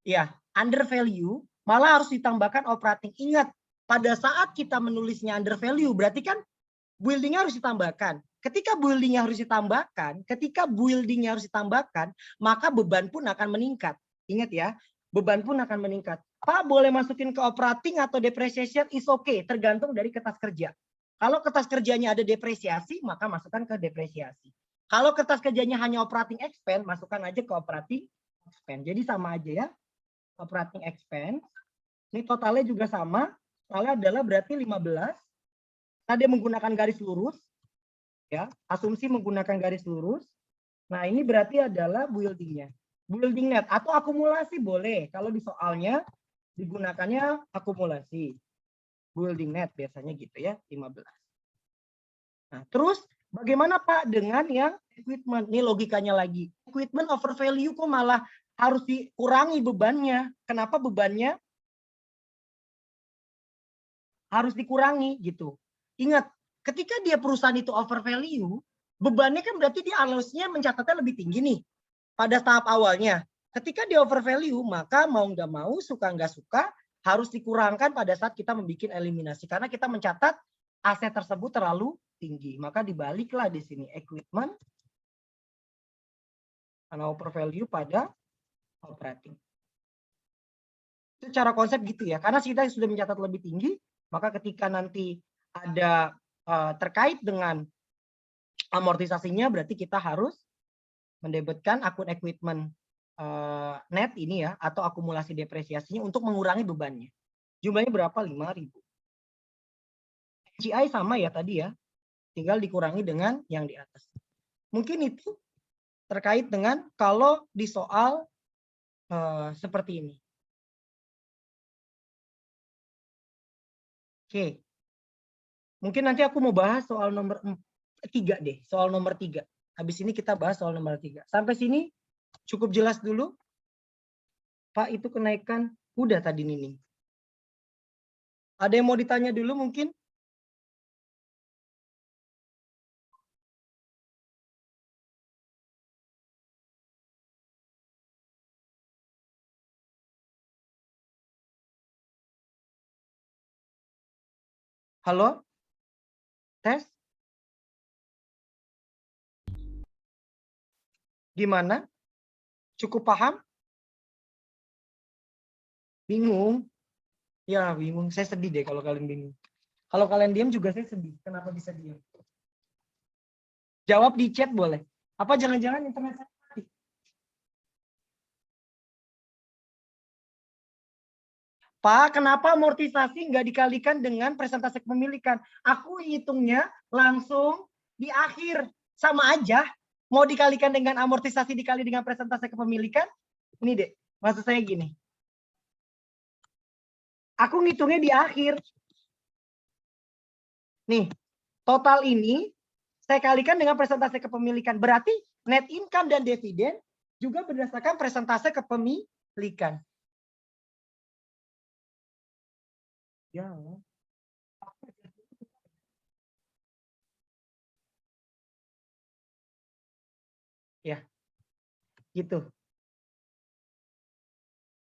Ya, under value malah harus ditambahkan operating. Ingat, pada saat kita menulisnya under value, berarti kan buildingnya harus ditambahkan. Ketika buildingnya harus ditambahkan, maka beban pun akan meningkat. Ingat ya, beban pun akan meningkat. Pak, boleh masukin ke operating atau depreciation is okay, tergantung dari kertas kerja. Kalau kertas kerjanya ada depresiasi, maka masukkan ke depresiasi. Kalau kertas kerjanya hanya operating expense, masukkan aja ke operating expense. Jadi sama aja ya. Operating expense. Ini totalnya juga sama. Totalnya adalah berarti 15. Tadi menggunakan garis lurus. Ya, asumsi menggunakan garis lurus. Nah, ini berarti adalah building-nya. building net atau akumulasi boleh. Kalau di soalnya digunakannya akumulasi. Building net biasanya gitu ya, 15. Nah, terus bagaimana Pak dengan yang equipment? Ini logikanya lagi. Equipment over value kok malah harus dikurangi bebannya. Kenapa bebannya harus dikurangi gitu? Ingat, ketika dia perusahaan itu over value, bebannya kan berarti dia analysnya mencatatnya lebih tinggi nih pada tahap awalnya. Ketika dia over value, maka mau nggak mau, suka nggak suka, harus dikurangkan pada saat kita membuat eliminasi. Karena kita mencatat aset tersebut terlalu tinggi. Maka dibaliklah di sini equipment karena over value pada operating. Itu cara konsep gitu ya. Karena kita sudah mencatat lebih tinggi, maka ketika nanti ada terkait dengan amortisasinya, berarti kita harus mendebitkan akun equipment net ini ya, atau akumulasi depresiasinya untuk mengurangi bebannya. Jumlahnya berapa? 5.000. GI sama ya tadi ya, tinggal dikurangi dengan yang di atas. Mungkin itu terkait dengan kalau di soal seperti ini. Oke. Mungkin nanti aku mau bahas soal nomor 3 deh, soal nomor 3. Habis ini kita bahas soal nomor 3. Sampai sini cukup jelas dulu? Pak, itu kenaikan udah tadi Nining. Ada yang mau ditanya dulu mungkin? Halo? Tes? Gimana? Cukup paham? Bingung? Ya bingung, saya sedih deh kalau kalian bingung. Kalau kalian diam juga saya sedih. Kenapa bisa diam? Jawab di chat boleh. Apa jangan-jangan internet saya mati? Pak, kenapa amortisasi nggak dikalikan dengan presentase kepemilikan? Aku hitungnya langsung di akhir. Sama aja. Mau dikalikan dengan amortisasi dikali dengan presentase kepemilikan? Ini deh, maksud saya gini. Aku ngitungnya di akhir. Nih, total ini saya kalikan dengan presentase kepemilikan. Berarti net income dan dividen juga berdasarkan presentase kepemilikan. Ya. Ya. Gitu.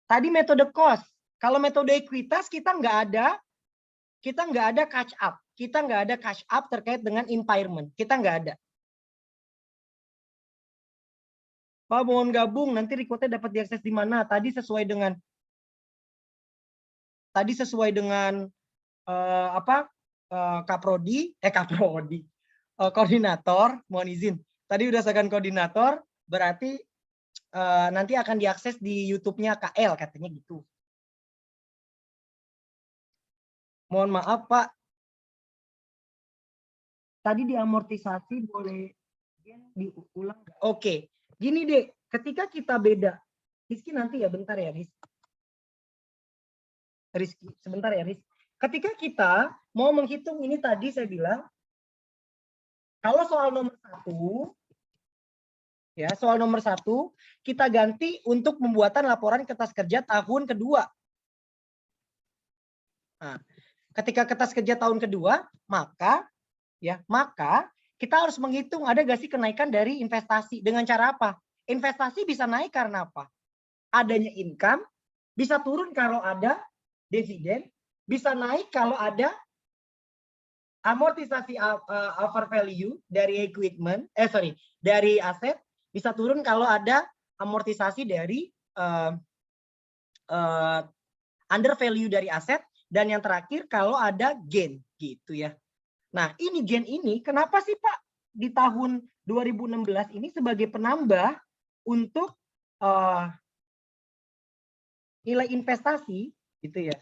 Tadi metode cost. Kalau metode ekuitas kita nggak ada catch up. Kita nggak ada catch up terkait dengan impairment. Kita nggak ada. Pak, mohon gabung. Nanti recordnya dapat diakses di mana? Tadi sesuai dengan Kaprodi, koordinator. Mohon izin. Tadi berdasarkan koordinator, berarti nanti akan diakses di YouTube-nya KL katanya gitu. Mohon maaf Pak. Tadi diamortisasi boleh diulang? Oke. Gini deh, ketika kita beda. Rizky nanti ya, bentar ya Rizky, sebentar ya Rizky. Ketika kita mau menghitung ini tadi saya bilang, kalau soal nomor 1, ya soal nomor 1, kita ganti untuk pembuatan laporan kertas kerja tahun kedua. Nah, ketika kertas kerja tahun kedua, maka kita harus menghitung ada gak sih kenaikan dari investasi. Dengan cara apa? Investasi bisa naik karena apa? Adanya income, bisa turun kalau ada dividen, bisa naik kalau ada amortisasi over value dari equipment, dari aset, bisa turun kalau ada amortisasi dari under value dari aset, dan yang terakhir kalau ada gain gitu ya. Nah, ini gain ini kenapa sih Pak di tahun 2016 ini sebagai penambah untuk nilai investasi gitu ya.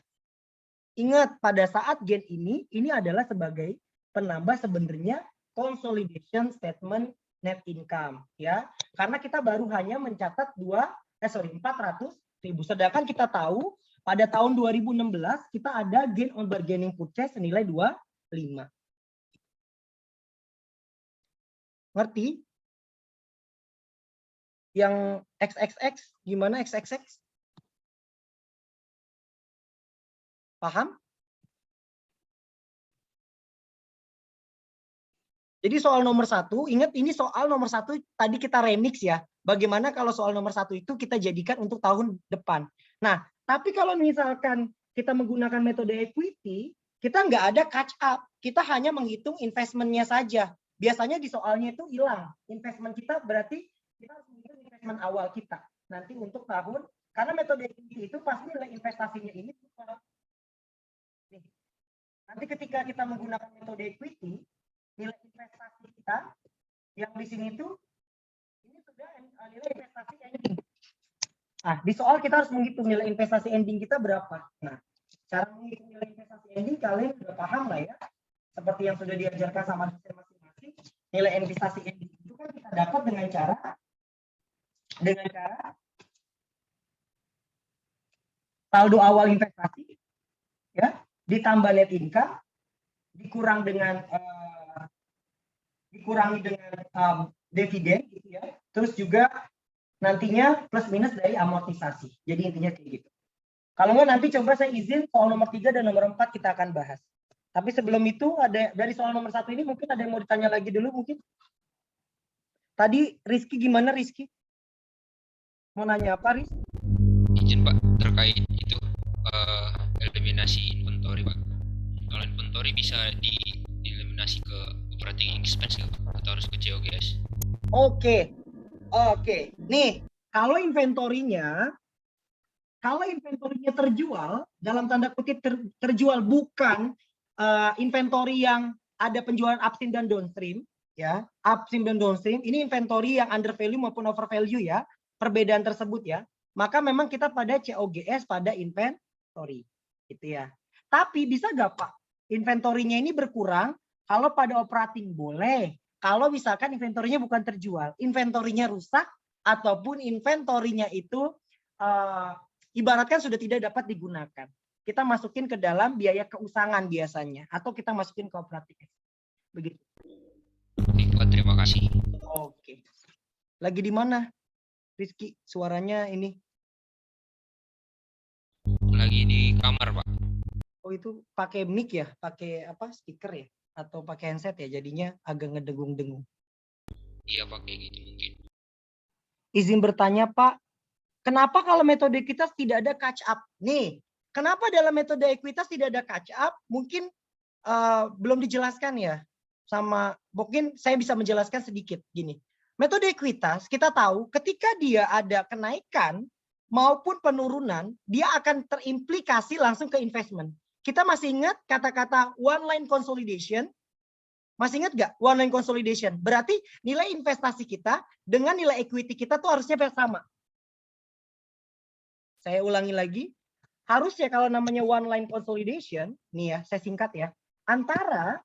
Ingat pada saat gain ini adalah sebagai penambah sebenarnya consolidation statement net income ya. Karena kita baru hanya mencatat 400.000. Sedangkan kita tahu pada tahun 2016 kita ada gain on bargaining purchase senilai 25. Ngerti? Yang XXX gimana XXX? Paham? Jadi soal nomor 1, ingat ini soal nomor 1 tadi kita remix ya. Bagaimana kalau soal nomor 1 itu kita jadikan untuk tahun depan. Nah, tapi kalau misalkan kita menggunakan metode equity, kita nggak ada catch up. Kita hanya menghitung investmentnya saja. Biasanya di soalnya itu hilang. Investment kita berarti kita harus menghitung investment awal kita. Nanti untuk tahun, karena metode equity itu pasti nilai investasinya ini. Nanti ketika kita menggunakan metode equity, nilai investasi kita yang di sini tuh ini sudah nilai investasi ending. Nah, di soal kita harus menghitung nilai investasi ending kita berapa. Nah, cara menghitung nilai investasi ending kalian sudah paham lah ya. Seperti yang sudah diajarkan sama dosen masing-masing, nilai investasi ending itu kan kita dapat dengan cara saldo awal investasi ya, ditambah net income dikurangi dengan dividen gitu ya. Terus juga nantinya plus minus dari amortisasi. Jadi intinya kayak gitu. Kalau nggak nanti coba saya izin soal nomor 3 dan nomor 4 kita akan bahas. Tapi sebelum itu ada dari soal nomor 1 ini mungkin ada yang mau ditanya lagi dulu mungkin. Tadi Rizky gimana Rizky? Mau nanya apa Riz? Izin Pak terkait itu eliminasi inventory Pak. Kalau inventory bisa dieliminasi ke operating expense nggak Pak? Atau harus ke COGS? Oke. Nih, kalau inventorinya terjual, dalam tanda kutip terjual bukan inventory yang ada penjualan upstream dan downstream, ya, upstream dan downstream, ini inventory yang under value maupun over value ya, perbedaan tersebut ya, maka memang kita pada COGS pada inventory, gitu ya. Tapi bisa nggak Pak, inventorinya ini berkurang? Kalau pada operating boleh. Kalau misalkan inventorinya bukan terjual, inventorinya rusak ataupun inventorinya itu ibaratkan sudah tidak dapat digunakan. Kita masukin ke dalam biaya keusangan biasanya atau kita masukin ke operating. Begitu. Baik, terima kasih. Oke. Lagi di mana? Rizky, suaranya ini. Lagi di kamar, Pak. Oh, itu pakai mic ya? Pakai apa? Speaker ya? Atau pakai handset ya, jadinya agak ngedengung-dengung. Iya pakai gitu mungkin. Izin bertanya Pak, kenapa kalau metode kita tidak ada catch up? Nih, kenapa dalam metode ekuitas tidak ada catch up? Mungkin belum dijelaskan ya, sama mungkin saya bisa menjelaskan sedikit gini. Metode ekuitas kita tahu ketika dia ada kenaikan maupun penurunan, dia akan terimplikasi langsung ke investment. Kita masih ingat kata-kata one line consolidation? Masih ingat nggak one line consolidation? Berarti nilai investasi kita dengan nilai equity kita tuh harusnya sama. Saya ulangi lagi. Harusnya kalau namanya one line consolidation, nih ya, saya singkat ya. Antara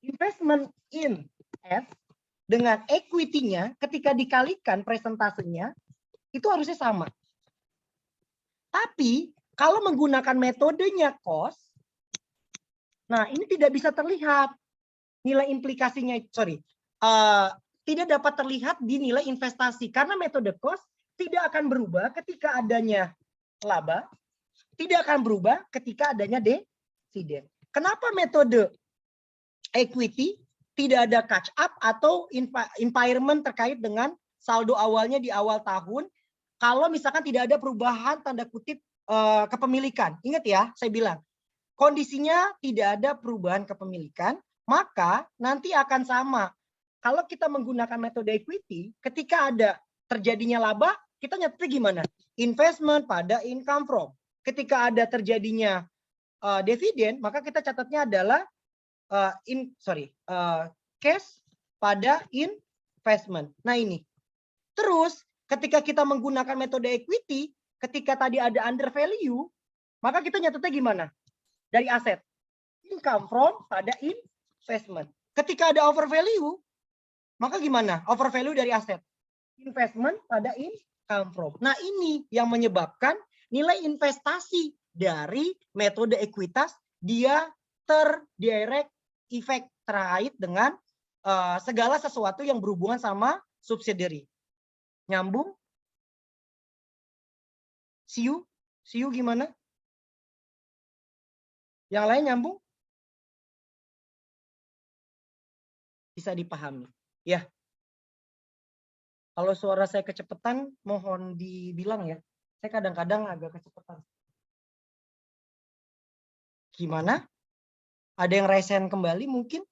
investment in S dengan equity-nya ketika dikalikan presentasenya, itu harusnya sama. Tapi kalau menggunakan metodenya cost, nah ini tidak bisa terlihat nilai implikasinya, tidak dapat terlihat di nilai investasi karena metode cost tidak akan berubah ketika adanya laba, tidak akan berubah ketika adanya dividen. Kenapa metode equity tidak ada catch up atau impairment terkait dengan saldo awalnya di awal tahun kalau misalkan tidak ada perubahan tanda kutip kepemilikan. Ingat ya, saya bilang kondisinya tidak ada perubahan kepemilikan, maka nanti akan sama. Kalau kita menggunakan metode equity, ketika ada terjadinya laba, kita nyatetnya gimana? Investment pada income from. Ketika ada terjadinya dividen, maka kita catatnya adalah cash pada investment. Nah ini. Terus ketika kita menggunakan metode equity, ketika tadi ada under value, maka kita nyatetnya gimana? Dari aset. Income from pada investment. Ketika ada over value, Maka gimana? Overvalue dari aset. Investment pada income from. Nah ini yang menyebabkan nilai investasi dari metode ekuitas dia terdirect effect terkait dengan segala sesuatu yang berhubungan sama subsidiary. Nyambung? See you gimana? Yang lain nyambung? Bisa dipahami. Ya. Kalau suara saya kecepatan, mohon dibilang ya. Saya kadang-kadang agak kecepatan. Gimana? Ada yang raise hand kembali mungkin?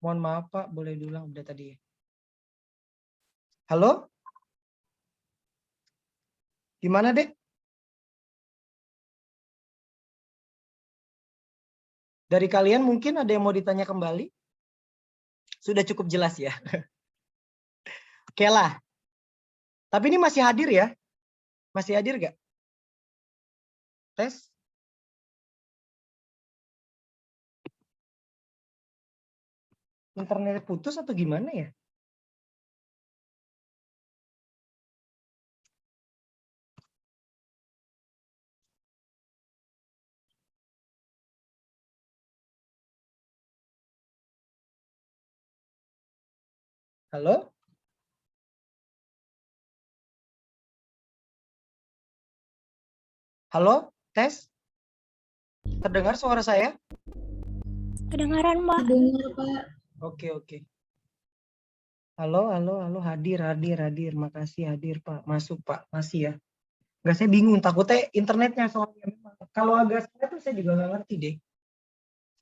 Mohon maaf Pak, boleh diulang udah tadi ya. Halo? Gimana Dek? Dari kalian mungkin ada yang mau ditanya kembali? Sudah cukup jelas ya. Oke lah. Tapi ini masih hadir ya? Masih hadir gak? Tes? Internet putus atau gimana ya? Halo? Halo? Tes? Terdengar suara saya? Kedengaran, Mbak. Dengar, Pak. Oke. Halo, hadir. Makasih hadir Pak. Masuk Pak, masih ya. Enggak, saya bingung, takutnya internetnya soalnya. Kalau agak saya tuh saya juga nggak ngerti deh.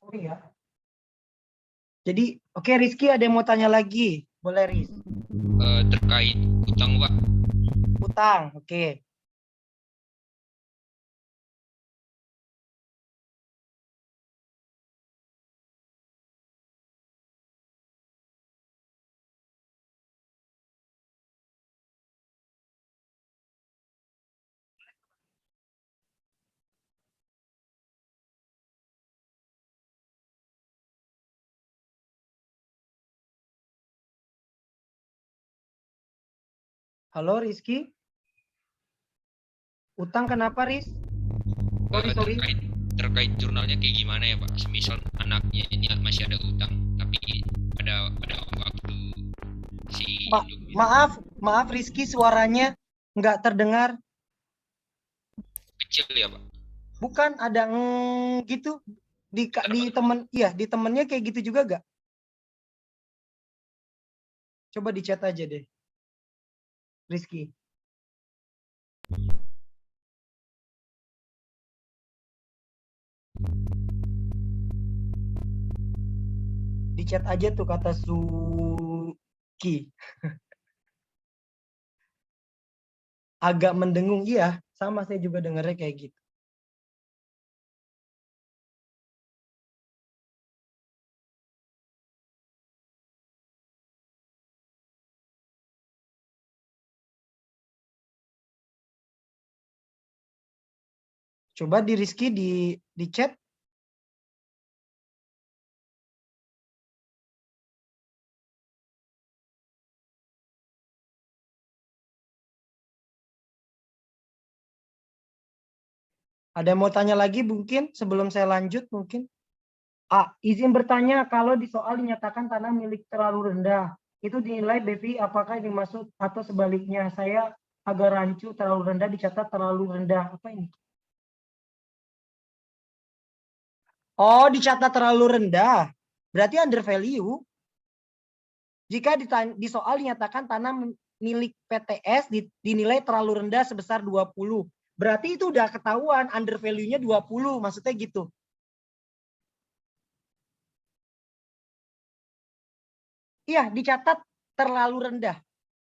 Sorry ya. Jadi, oke Rizky ada yang mau tanya lagi? Boleh Riz? Terkait utang Pak. Utang, oke. Halo Rizky? Utang kenapa Riz? Sorry. Terkait jurnalnya kayak gimana ya Pak? Semisal anaknya ini masih ada utang, tapi pada waktu si Maaf Rizky, suaranya nggak terdengar. kecil ya Pak. Bukan ada gitu di temen, iya di temennya kayak gitu juga gak? Coba di chat aja deh, Rizky. Di chat aja tuh kata Suki. Agak mendengung, iya. Sama saya juga dengarnya kayak gitu. Coba di Rizky di chat. Ada yang mau tanya lagi mungkin sebelum saya lanjut mungkin? Izin bertanya, kalau di soal dinyatakan tanah milik terlalu rendah, itu dinilai BPI apakah dimaksud atau sebaliknya? Saya agak rancu, terlalu rendah dicatat terlalu rendah. Apa ini? Oh, dicatat terlalu rendah. Berarti under value. Jika di soal dinyatakan tanah milik PTS dinilai terlalu rendah sebesar 20. Berarti itu udah ketahuan under value-nya 20, maksudnya gitu. Iya, dicatat terlalu rendah.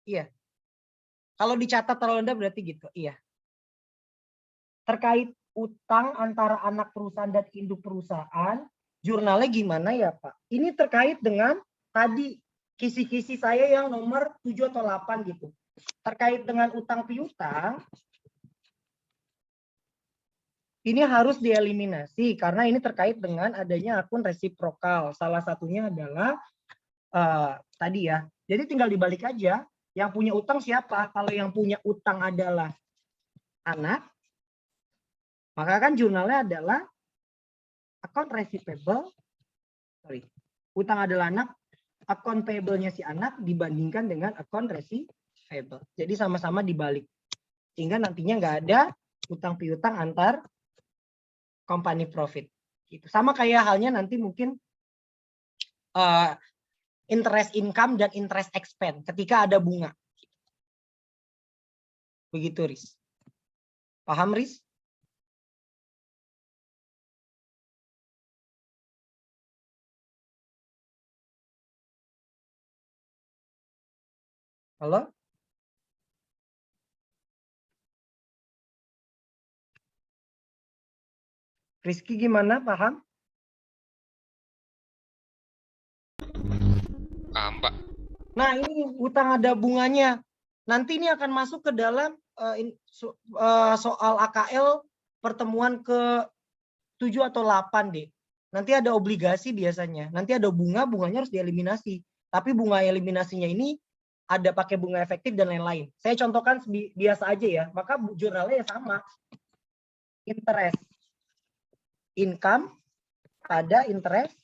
Iya. Kalau dicatat terlalu rendah berarti gitu. Iya. Terkait utang antara anak perusahaan dan induk perusahaan, jurnalnya gimana ya Pak? Ini terkait dengan tadi kisi-kisi saya yang nomor 7 atau 8 gitu. Terkait dengan utang piutang, Ini harus dieliminasi karena ini terkait dengan adanya akun resiprokal. Salah satunya adalah tadi ya. Jadi tinggal dibalik aja. Yang punya utang siapa? Kalau yang punya utang adalah anak, maka kan jurnalnya adalah account receivable. Sorry. Utang adalah anak, account payable-nya si anak dibandingkan dengan account receivable. Jadi sama-sama dibalik. Sehingga nantinya nggak ada utang piutang antar company profit. Gitu. Sama kayak halnya nanti mungkin interest income dan interest expense ketika ada bunga. Begitu, Riz. Paham, Riz? Halo? Rizky gimana? Paham? Paham, Pak. Nah, ini utang ada bunganya. Nanti ini akan masuk ke dalam soal AKL pertemuan ke-7 atau 8 deh. Nanti ada obligasi biasanya. Nanti ada bunga, bunganya harus dieliminasi. Tapi bunga eliminasinya ini ada pakai bunga efektif dan lain-lain. Saya contohkan biasa aja ya. Maka jurnalnya ya sama. Interest income pada interest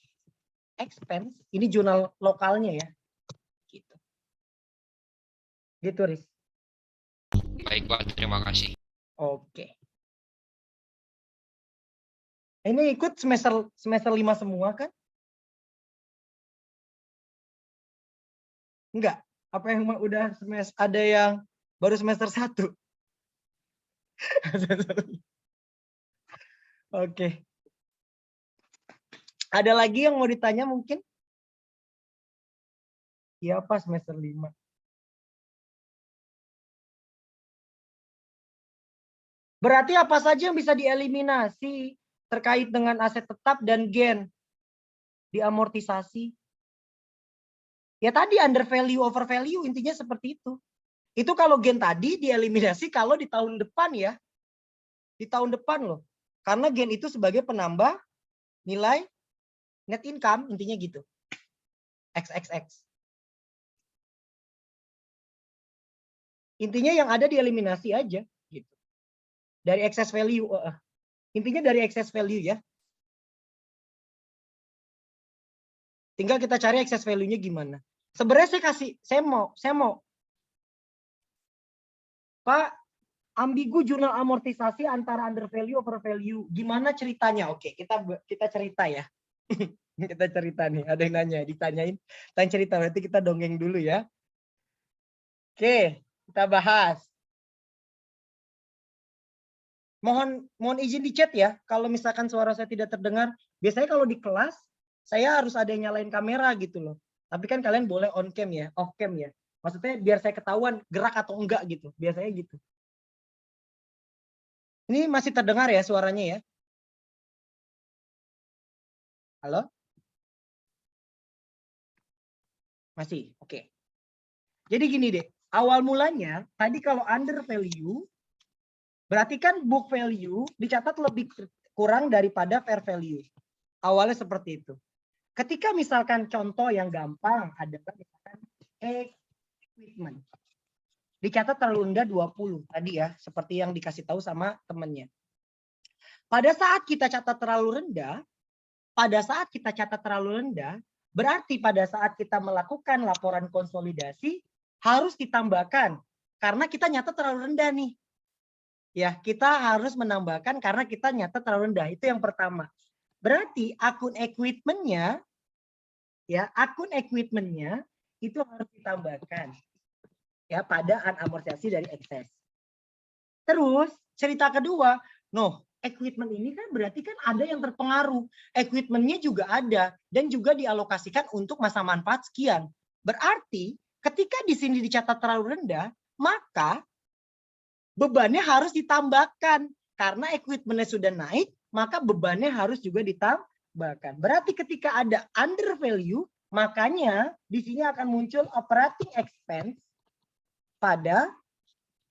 expense. Ini jurnal lokalnya ya. Gitu, Riz. Baik, Pak. Terima kasih. Oke. Ini ikut semester 5 semua kan? Enggak. Apa yang udah semester ada yang baru semester 1? Oke. Ada lagi yang mau ditanya mungkin? Iya, apa semester 5? Berarti apa saja yang bisa dieliminasi terkait dengan aset tetap dan gain diamortisasi? Ya tadi under value over value intinya seperti itu. Itu kalau gain tadi dieliminasi kalau di tahun depan ya. Di tahun depan loh. Karena gain itu sebagai penambah nilai net income intinya gitu. XXX. Intinya yang ada dieliminasi aja gitu. Dari excess value. Intinya dari excess value ya. Tinggal kita cari excess value-nya gimana. Sebenarnya saya mau Pak, ambigu jurnal amortisasi antara under value over value. Gimana ceritanya? Oke, kita cerita ya. Kita cerita nih, ada yang nanya, ditanyain. Tanya cerita, berarti kita dongeng dulu ya. Oke, kita bahas. Mohon izin di chat ya, kalau misalkan suara saya tidak terdengar. Biasanya kalau di kelas, saya harus ada yang nyalain kamera gitu loh. Tapi kan kalian boleh on cam ya, off cam ya. Maksudnya biar saya ketahuan gerak atau enggak gitu. Biasanya gitu. Ini masih terdengar ya suaranya ya? Halo? Masih, oke. Jadi gini deh, awal mulanya tadi kalau under value, berarti kan book value dicatat lebih kurang daripada fair value. Awalnya seperti itu. Ketika misalkan contoh yang gampang adalah misalkan equipment. Dicatat terlalu rendah 20 tadi ya, seperti yang dikasih tahu sama temennya. Pada saat kita catat terlalu rendah, berarti pada saat kita melakukan laporan konsolidasi harus ditambahkan karena kita nyata terlalu rendah nih. Ya, kita harus menambahkan karena kita nyata terlalu rendah. Itu yang pertama. Berarti akun equipment-nya itu harus ditambahkan ya pada unamortisasi dari excess. Terus cerita kedua, equipment ini kan berarti kan ada yang terpengaruh. Equipment-nya juga ada dan juga dialokasikan untuk masa manfaat sekian. Berarti ketika di sini dicatat terlalu rendah, maka bebannya harus ditambahkan. Karena equipment-nya sudah naik, maka bebannya harus juga ditambahkan. Berarti ketika ada under value, makanya di sini akan muncul operating expense pada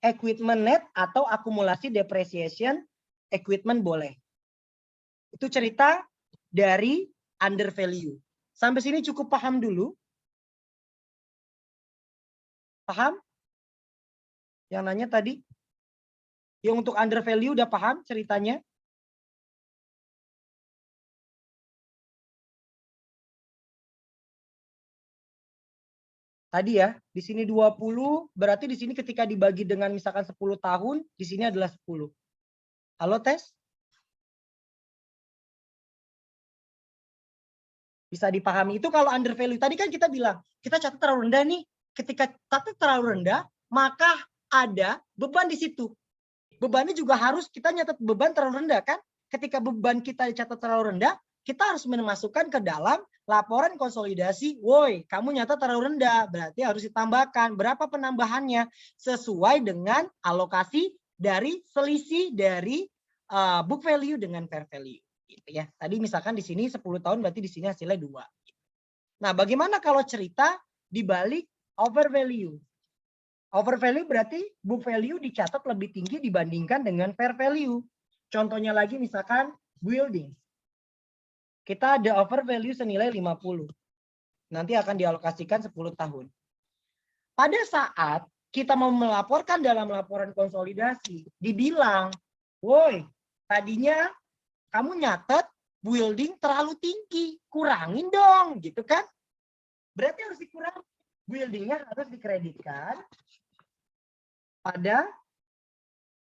equipment net atau akumulasi depreciation equipment boleh. Itu cerita dari under value. Sampai sini cukup paham dulu? Paham? Yang nanya tadi? Yang untuk under value udah paham ceritanya? Tadi ya, di sini 20, berarti di sini ketika dibagi dengan misalkan 10 tahun, di sini adalah 10. Halo, tes? Bisa dipahami. Itu kalau under value. Tadi kan kita bilang, kita catat terlalu rendah nih. Ketika catat terlalu rendah, maka ada beban di situ. Bebannya juga harus kita nyatat beban terlalu rendah kan? Ketika beban kita dicatat terlalu rendah, kita harus memasukkan ke dalam laporan konsolidasi. Woi, kamu nyatat terlalu rendah, berarti harus ditambahkan. Berapa penambahannya? Sesuai dengan alokasi dari selisih dari book value dengan fair value. Gitu ya. Tadi misalkan di sini 10 tahun berarti di sini hasilnya 2. Nah, bagaimana kalau cerita dibalik over value? Over value berarti book value dicatat lebih tinggi dibandingkan dengan fair value. Contohnya lagi misalkan building. Kita ada over value senilai 50. Nanti akan dialokasikan 10 tahun. Pada saat kita mau melaporkan dalam laporan konsolidasi, dibilang, woi, tadinya kamu nyatet building terlalu tinggi, kurangin dong, gitu kan? Berarti harus dikurangi. Buildingnya harus dikreditkan pada,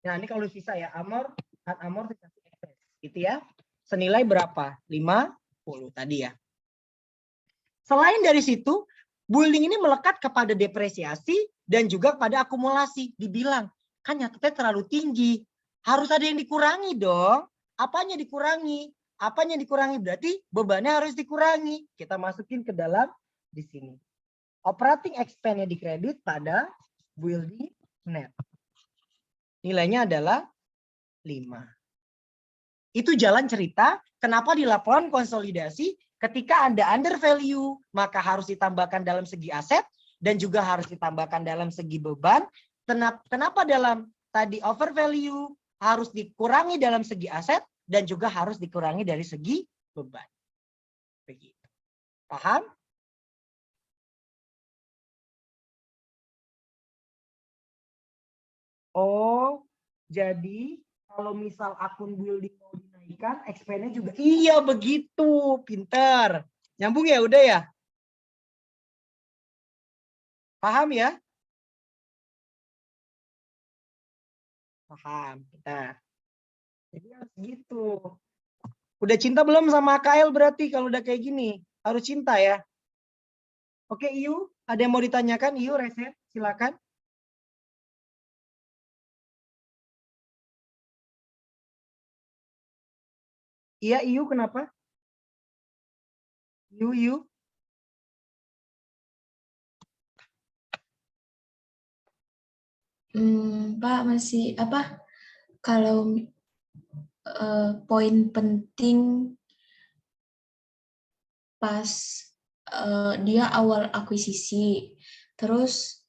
nah ini kalau sisa ya, amortisasi expense, gitu ya. Senilai berapa? 50 tadi ya. Selain dari situ, building ini melekat kepada depresiasi dan juga pada akumulasi. Dibilang, kan nyatetnya terlalu tinggi, harus ada yang dikurangi dong. Apanya dikurangi? Apanya dikurangi? Berarti bebannya harus dikurangi. Kita masukin ke dalam di sini. Operating expense-nya dikredit pada building net. Nilainya adalah 5. Itu jalan cerita kenapa di laporan konsolidasi ketika Anda under value, maka harus ditambahkan dalam segi aset dan juga harus ditambahkan dalam segi beban. Kenapa dalam tadi over value harus dikurangi dalam segi aset dan juga harus dikurangi dari segi beban. Begitu. Paham? Oh, jadi kalau misal akun building mau dinaikkan, expense-nya juga. Iya begitu, pinter. Nyambung ya, udah ya? Paham ya? Paham, pinter. Jadi harus gitu. Udah cinta belum sama KL berarti kalau udah kayak gini? Harus cinta ya? Oke, Iyu, ada yang mau ditanyakan? Iyu, Reset, silakan. Iya, Iyu, kenapa? Iyu. Pak, masih apa? Kalau poin penting pas dia awal akuisisi, terus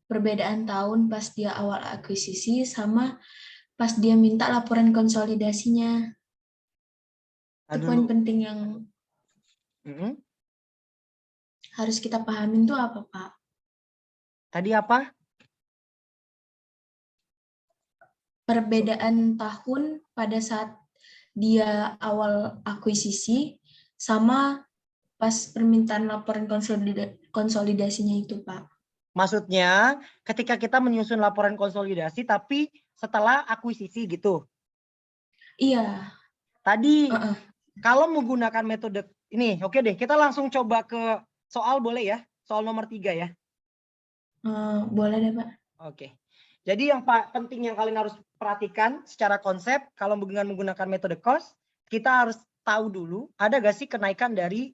perbedaan tahun pas dia awal akuisisi sama pas dia minta laporan konsolidasinya. Itu poin penting yang harus kita pahamin tuh apa, Pak? Tadi apa? Perbedaan tahun pada saat dia awal akuisisi sama pas permintaan laporan konsolidasinya itu, Pak. Maksudnya ketika kita menyusun laporan konsolidasi tapi setelah akuisisi gitu? Iya. Tadi kalau menggunakan metode ini, oke deh, kita langsung coba ke soal boleh ya? Soal nomor 3 ya? Boleh deh, Pak. Oke. Jadi yang penting yang kalian harus perhatikan secara konsep, kalau dengan menggunakan metode cost, kita harus tahu dulu, ada gak sih kenaikan dari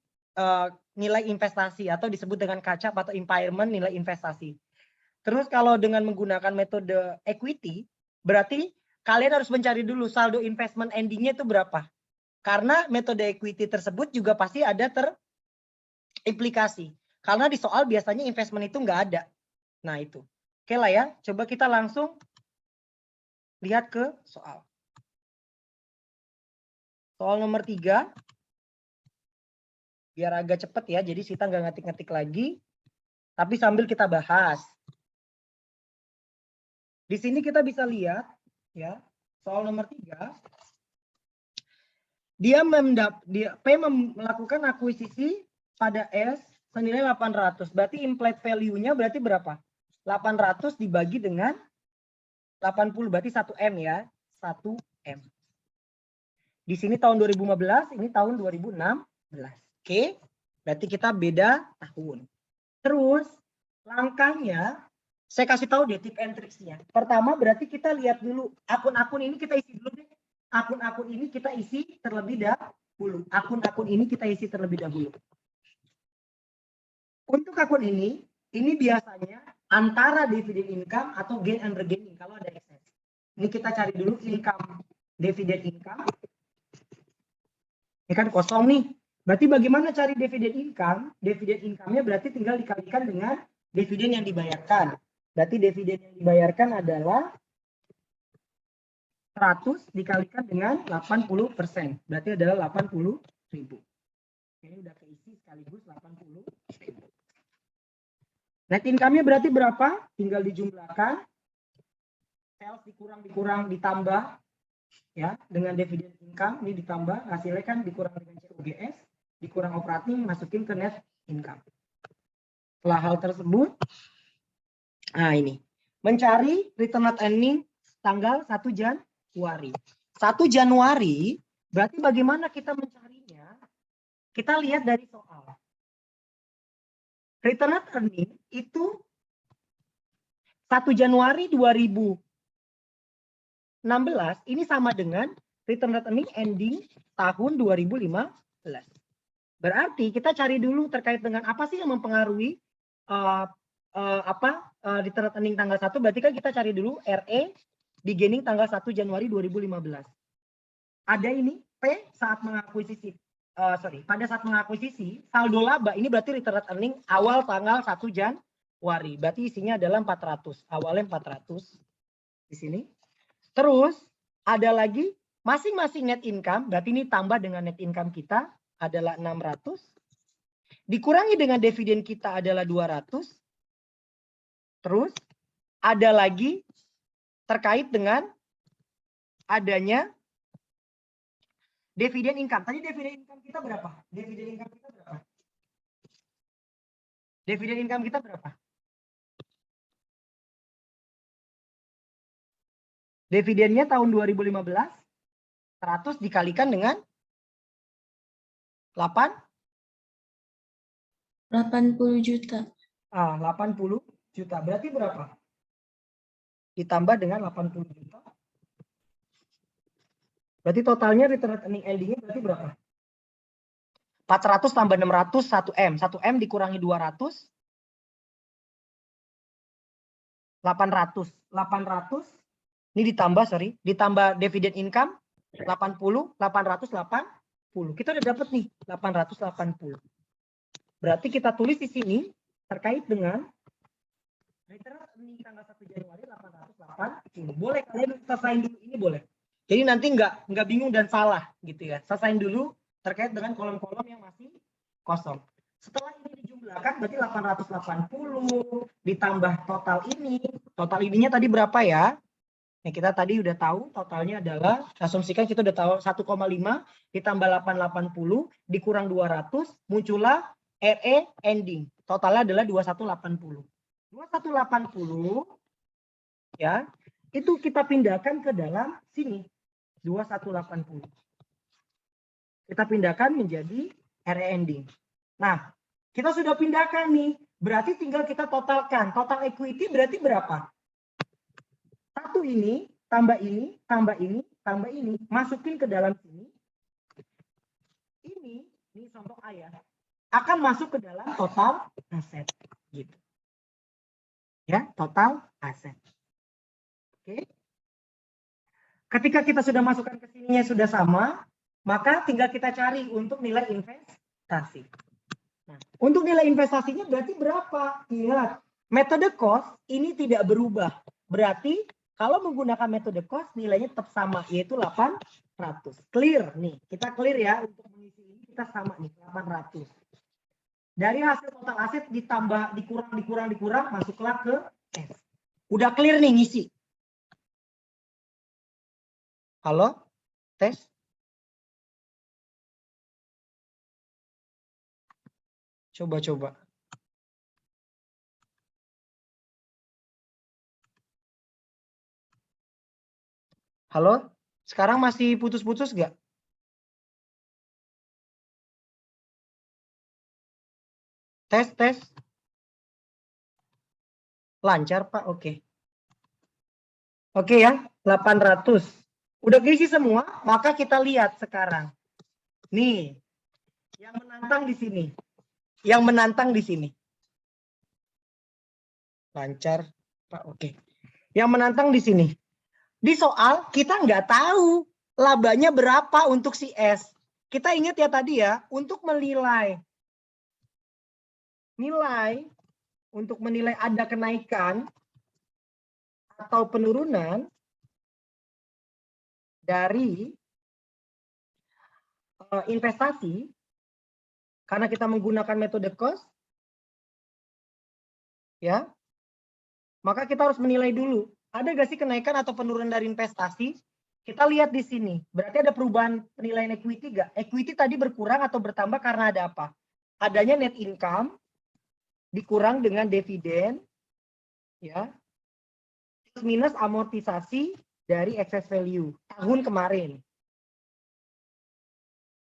nilai investasi atau disebut dengan kacap atau impairment nilai investasi. Terus kalau dengan menggunakan metode equity, berarti kalian harus mencari dulu saldo investment endingnya itu berapa. Karena metode equity tersebut juga pasti ada terimplikasi. Karena di soal biasanya investment itu nggak ada. Nah itu. Oke lah ya, coba kita langsung lihat ke soal. Soal nomor 3. Biar agak cepet ya, jadi Sita nggak ngetik-ngetik lagi. Tapi sambil kita bahas. Di sini kita bisa lihat, ya, soal nomor 3. P melakukan akuisisi pada S senilai 800. Berarti implied value-nya berarti berapa? 800 dibagi dengan 80, berarti 1M ya. 1M. Di sini tahun 2015, ini tahun 2016. Oke, berarti kita beda tahun. Terus langkahnya, saya kasih tahu deh tip and tricksnya. Pertama berarti kita lihat dulu akun-akun ini kita isi dulu deh. Akun-akun ini kita isi terlebih dahulu. Akun-akun ini kita isi terlebih dahulu. Untuk akun ini biasanya antara dividend income atau gain and regaining kalau ada excess. Ini kita cari dulu income, dividend income. Ini kan kosong nih. Berarti bagaimana cari dividend income? Dividend income-nya berarti tinggal dikalikan dengan dividen yang dibayarkan. Berarti dividen yang dibayarkan adalah 100 dikalikan dengan 80%. Berarti adalah 80.000. Ini udah keisi sekaligus 80.000. Net income-nya berarti berapa? Tinggal dijumlahkan. Sales dikurang ditambah. Ya, dengan dividen income ini ditambah, hasilnya kan dikurang dengan COGS, dikurang operating, masukin ke net income. Setelah hal tersebut, nah ini, mencari return on earning tanggal 1 Januari. 1 Januari, berarti bagaimana kita mencarinya? Kita lihat dari soal. Return on earning itu 1 Januari 2016 ini sama dengan return on earning ending tahun 2015. Berarti kita cari dulu terkait dengan apa sih yang mempengaruhi return on earning tanggal 1. Berarti kan kita cari dulu RE beginning tanggal 1 Januari 2015. Ada ini P saat mengakuisisi pada saat mengakuisisi saldo laba ini berarti return on earning awal tanggal 1 Januari. Berarti isinya adalah 400. Awalnya 400 di sini. Terus ada lagi masing-masing net income, berarti ini tambah dengan net income kita adalah 600. Dikurangi dengan dividen kita adalah 200. Terus ada lagi terkait dengan adanya dividen income. Tadi dividen income kita berapa? Dividen income kita berapa? Dividen income kita berapa? Dividennya tahun 2015 100 dikalikan dengan 80 juta. 80 juta. Berarti berapa? Ditambah dengan 80 juta. Berarti totalnya return on earning ending-nya berarti berapa? 400 tambah 600 1M. 1M dikurangi 200 800. 800 ini ditambah dividen income 80, 880. Kita udah dapat nih 880. Berarti kita tulis di sini terkait dengan return on earning tanggal 1 Januari 880. Boleh kalian selesain dulu ini boleh. Jadi nanti nggak bingung dan salah gitu ya. Selesain dulu terkait dengan kolom-kolom yang masih kosong. Setelah ini dijumlahkan berarti 880 ditambah total ini. Total ininya tadi berapa ya? Nah, kita tadi udah tahu totalnya adalah, asumsikan kita udah tahu 1,5 ditambah 880 dikurang 200, muncullah RE ending. Totalnya adalah 2180. 2180 ya, itu kita pindahkan ke dalam sini. 2180. Kita pindahkan menjadi RE ending. Nah, kita sudah pindahkan nih. Berarti tinggal kita totalkan. Total equity berarti berapa? Satu ini, tambah ini, tambah ini, tambah ini. Masukin ke dalam sini. Ini contoh A ya. Akan masuk ke dalam total aset. Gitu. Ya, total aset. Oke. Ketika kita sudah masukkan ke sininya sudah sama, maka tinggal kita cari untuk nilai investasi. Nah, untuk nilai investasinya berarti berapa? Ingat, metode cost ini tidak berubah. Berarti kalau menggunakan metode cost nilainya tetap sama, yaitu 800. Clear nih, kita clear ya untuk mengisi ini kita sama nih 800. Dari hasil total aset ditambah dikurang masuklah ke S. Udah clear nih ngisi. Halo? Tes? Coba. Halo? Sekarang masih putus-putus nggak? Tes. Lancar, Pak. Oke. Oke ya, 800. Udah keisi semua, maka kita lihat sekarang. Nih, yang menantang di sini. Yang menantang di sini. Lancar, Pak. Oke. Yang menantang di sini. Di soal kita nggak tahu labanya berapa untuk si S. Kita ingat ya tadi ya, untuk menilai ada kenaikan atau penurunan dari investasi, karena kita menggunakan metode cost, ya, maka kita harus menilai dulu. Ada nggak sih kenaikan atau penurunan dari investasi? Kita lihat di sini. Berarti ada perubahan penilaian equity nggak? Equity tadi berkurang atau bertambah karena ada apa? Adanya net income dikurang dengan dividen, ya, minus amortisasi dari excess value tahun kemarin.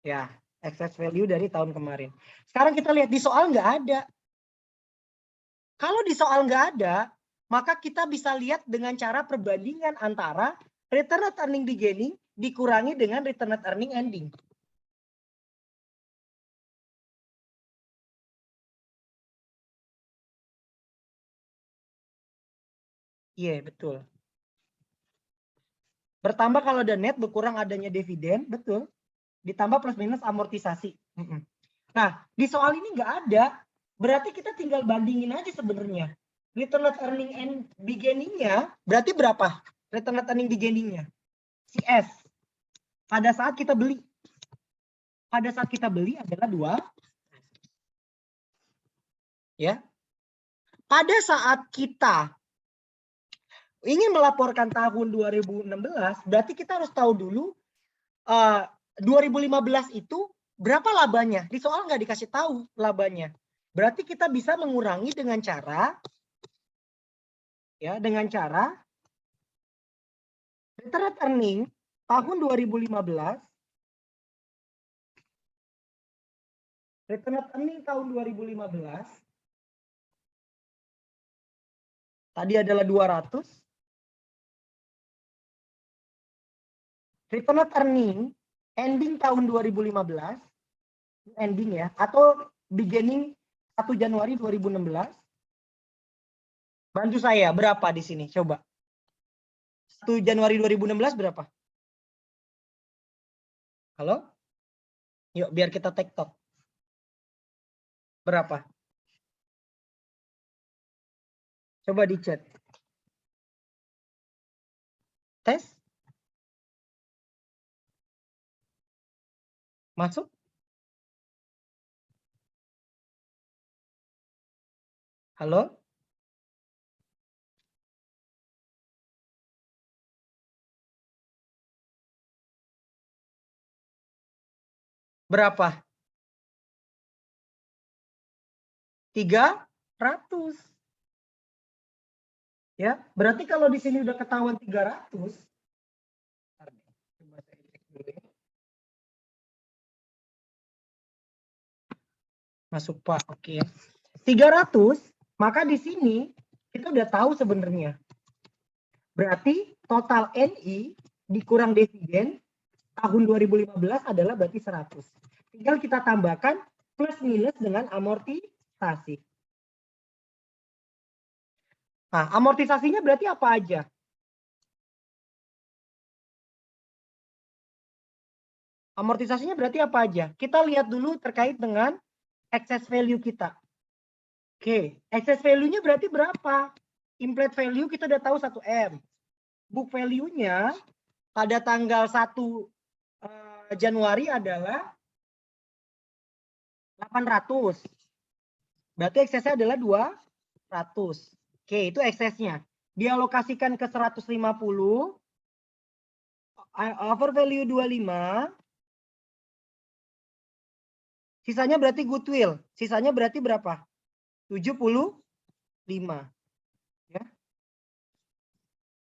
Ya, excess value dari tahun kemarin. Sekarang kita lihat di soal nggak ada. Kalau di soal nggak ada, maka kita bisa lihat dengan cara perbandingan antara return net earning beginning dikurangi dengan return net earning ending. Iya, betul. Bertambah kalau ada net, berkurang adanya dividen, betul. Ditambah plus minus amortisasi. Nah, di soal ini nggak ada. Berarti kita tinggal bandingin aja sebenarnya. Return net earning and beginning-nya berarti berapa? Return net earning beginning-nya. Si S. Pada saat kita beli. Pada saat kita beli adalah 2. Ya. Pada saat kita ingin melaporkan tahun 2016, berarti kita harus tahu dulu 2015 itu berapa labanya. Di soal nggak dikasih tahu labanya. Berarti kita bisa mengurangi dengan cara, ya, dengan cara return net earning tahun 2015, return net earning tahun 2015 tadi adalah 200. Return net earning ending tahun 2015, ending ya, atau beginning 1 Januari 2016. Bantu saya, berapa di sini? Coba. 1 Januari 2016 berapa? Halo? Yuk, biar kita tektok. Berapa? Coba di chat. Tes? Masuk? Halo? Berapa? 300. Ya, berarti kalau di sini udah ketahuan 300. Coba saya cek dulu ya. Masuk Pak, oke. 300, maka di sini kita udah tahu sebenarnya. Berarti total NI dikurang dividen tahun 2015 adalah berarti 100. Tinggal kita tambahkan plus minus dengan amortisasi. Nah, amortisasinya berarti apa aja? Amortisasinya berarti apa aja? Kita lihat dulu terkait dengan excess value kita. Oke, excess value-nya berarti berapa? Implied value kita udah tahu 1M. Book value-nya pada tanggal 1 Januari adalah 800. Berarti eksesnya adalah 200. Oke, itu eksesnya. Dialokasikan ke 150. Over value 25. Sisanya berarti goodwill. Sisanya berarti berapa? 75. Ya.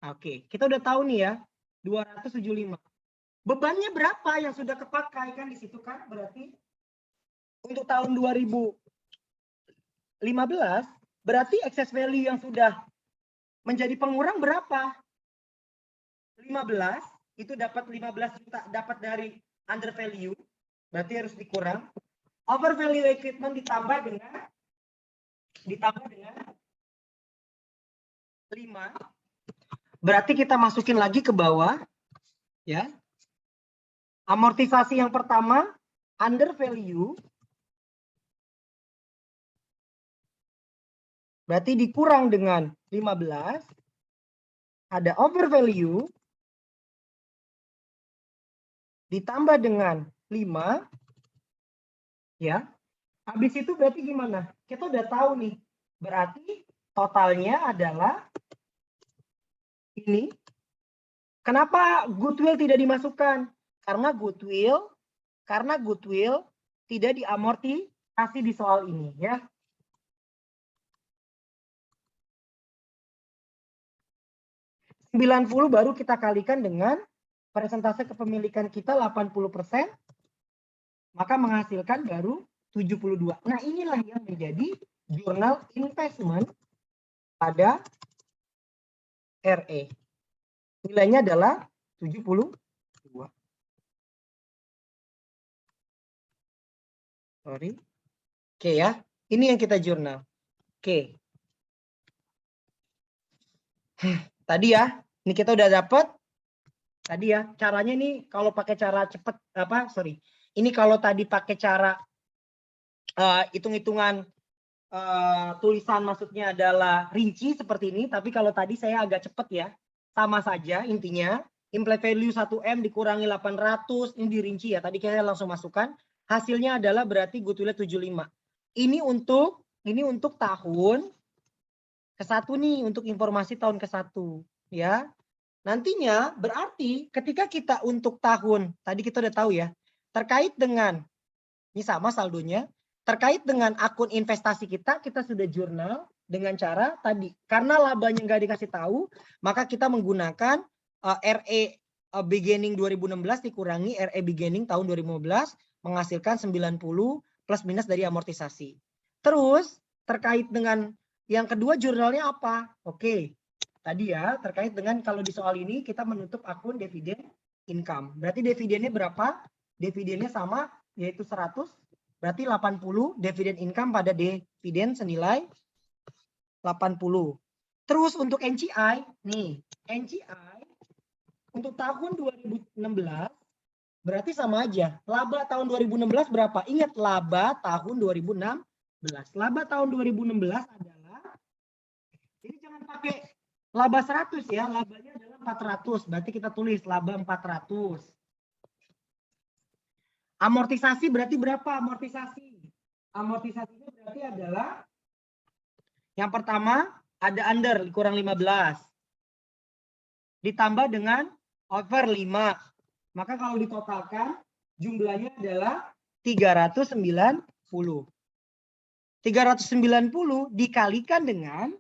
Oke, kita udah tahu nih ya. 275. Bebannya berapa yang sudah kepakai kan di situ kan? Berarti untuk tahun 2015 berarti excess value yang sudah menjadi pengurang berapa? 15, itu dapat 15 juta dapat dari under value. Berarti harus dikurang. Over value equipment ditambah dengan 5. Berarti kita masukin lagi ke bawah ya. Amortisasi yang pertama under value berarti dikurang dengan 15, ada over value ditambah dengan 5 ya. Habis itu berarti gimana? Kita udah tahu nih. Berarti totalnya adalah ini. Kenapa goodwill tidak dimasukkan? Karena goodwill tidak diamortisasi di soal ini ya. $90 baru kita kalikan dengan persentase kepemilikan kita 80%, maka menghasilkan baru 72. Nah, inilah yang menjadi jurnal investment pada RE. Nilainya adalah 72. Sorry. Oke ya, ini yang kita jurnal. Oke. Tadi ya, ini kita udah dapat. Tadi ya, caranya ini kalau pakai cara cepat ini kalau tadi pakai cara hitung-hitungan tulisan maksudnya adalah rinci seperti ini, tapi kalau tadi saya agak cepat ya. Sama saja intinya, implied value 1M dikurangi 800, ini dirinci ya. Tadi saya langsung masukkan. Hasilnya adalah berarti goodwill 75. Ini untuk tahun ke-1 nih, untuk informasi tahun ke-1 ya. Nantinya berarti ketika kita untuk tahun, tadi kita udah tahu ya, terkait dengan, ini sama saldonya, terkait dengan akun investasi kita sudah jurnal dengan cara tadi. Karena labanya nggak dikasih tahu, maka kita menggunakan RE beginning 2016 dikurangi RE beginning tahun 2015, menghasilkan 90 plus minus dari amortisasi. Terus terkait dengan yang kedua jurnalnya apa? Oke. Tadi ya, terkait dengan kalau di soal ini kita menutup akun dividen income. Berarti dividennya berapa? Dividennya sama, yaitu 100. Berarti 80 dividen income pada dividen senilai 80. Terus untuk NCI, nih, NCI untuk tahun 2016 berarti sama aja. Laba tahun 2016 berapa? Ingat laba tahun 2016. Laba tahun 2016 adalah, ini jangan pakai laba 100 ya, labanya adalah 400. Berarti kita tulis laba 400. Amortisasi berarti berapa amortisasi? Amortisasinya berarti adalah yang pertama ada under kurang 15. Ditambah dengan over 5. Maka kalau ditotalkan jumlahnya adalah 390. 390 dikalikan dengan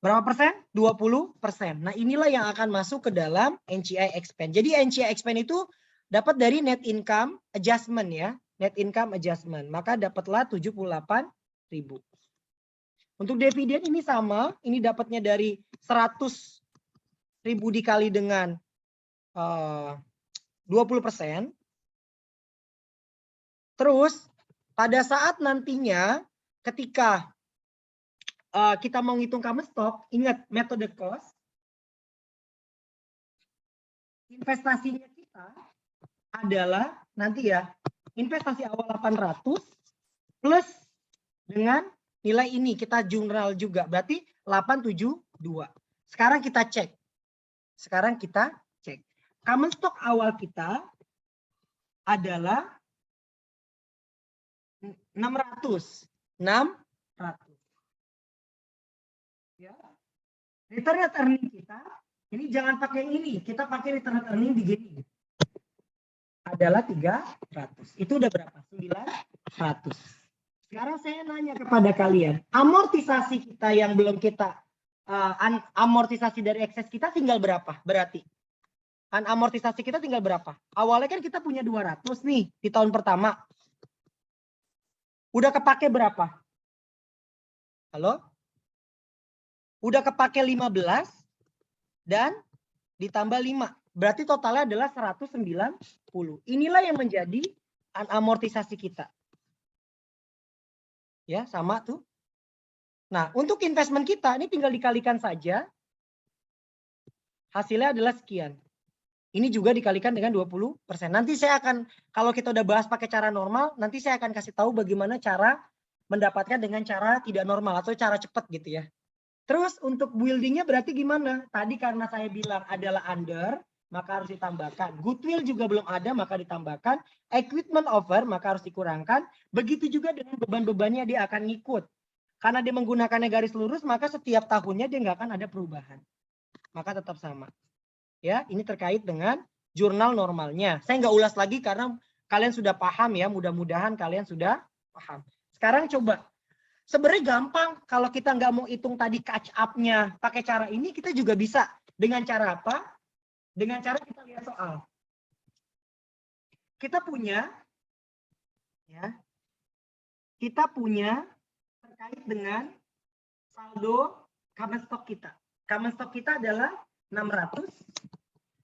berapa persen? 20%. Nah, inilah yang akan masuk ke dalam NCI expense. Jadi NCI expense itu dapat dari net income adjustment ya. Net income adjustment. Maka dapatlah 78.000. Untuk dividen ini sama. Ini dapatnya dari 100.000 dikali dengan 20%. Terus pada saat nantinya ketika kita mau ngitung common stock, ingat metode cost. Investasinya kita adalah nanti ya, investasi awal 800 plus dengan nilai ini kita jurnal juga, berarti 872. Sekarang kita cek. Sekarang kita cek. Common stock awal kita adalah 600. 600. Ya. Return net earning kita, ini jangan pakai ini, kita pakai return net earning di gini. Adalah 300. Itu udah berapa? 900. Sekarang saya nanya kepada kalian, amortisasi kita yang belum kita amortisasi dari ekses kita tinggal berapa? Berarti amortisasi kita tinggal berapa? Awalnya kan kita punya 200 nih di tahun pertama. Udah kepake berapa? Halo? Udah kepake 15 dan ditambah 5. Berarti totalnya adalah 190. Inilah yang menjadi amortisasi kita. Ya, sama tuh. Nah, untuk investment kita ini tinggal dikalikan saja. Hasilnya adalah sekian. Ini juga dikalikan dengan 20%. Nanti saya akan, kalau kita udah bahas pakai cara normal, nanti saya akan kasih tahu bagaimana cara mendapatkan dengan cara tidak normal atau cara cepat gitu ya. Terus untuk buildingnya berarti gimana? Tadi karena saya bilang adalah under, maka harus ditambahkan. Goodwill juga belum ada, maka ditambahkan. Equipment over, maka harus dikurangkan. Begitu juga dengan beban-bebannya dia akan ngikut. Karena dia menggunakannya garis lurus, maka setiap tahunnya dia nggak akan ada perubahan. Maka tetap sama. Ya, ini terkait dengan jurnal normalnya. Saya nggak ulas lagi karena kalian sudah paham ya. Mudah-mudahan kalian sudah paham. Sekarang coba. Sebenarnya gampang kalau kita nggak mau hitung tadi catch up-nya pakai cara ini, kita juga bisa. Dengan cara apa? Dengan cara kita lihat soal. Kita punya terkait dengan saldo common stock kita. Common stock kita adalah 600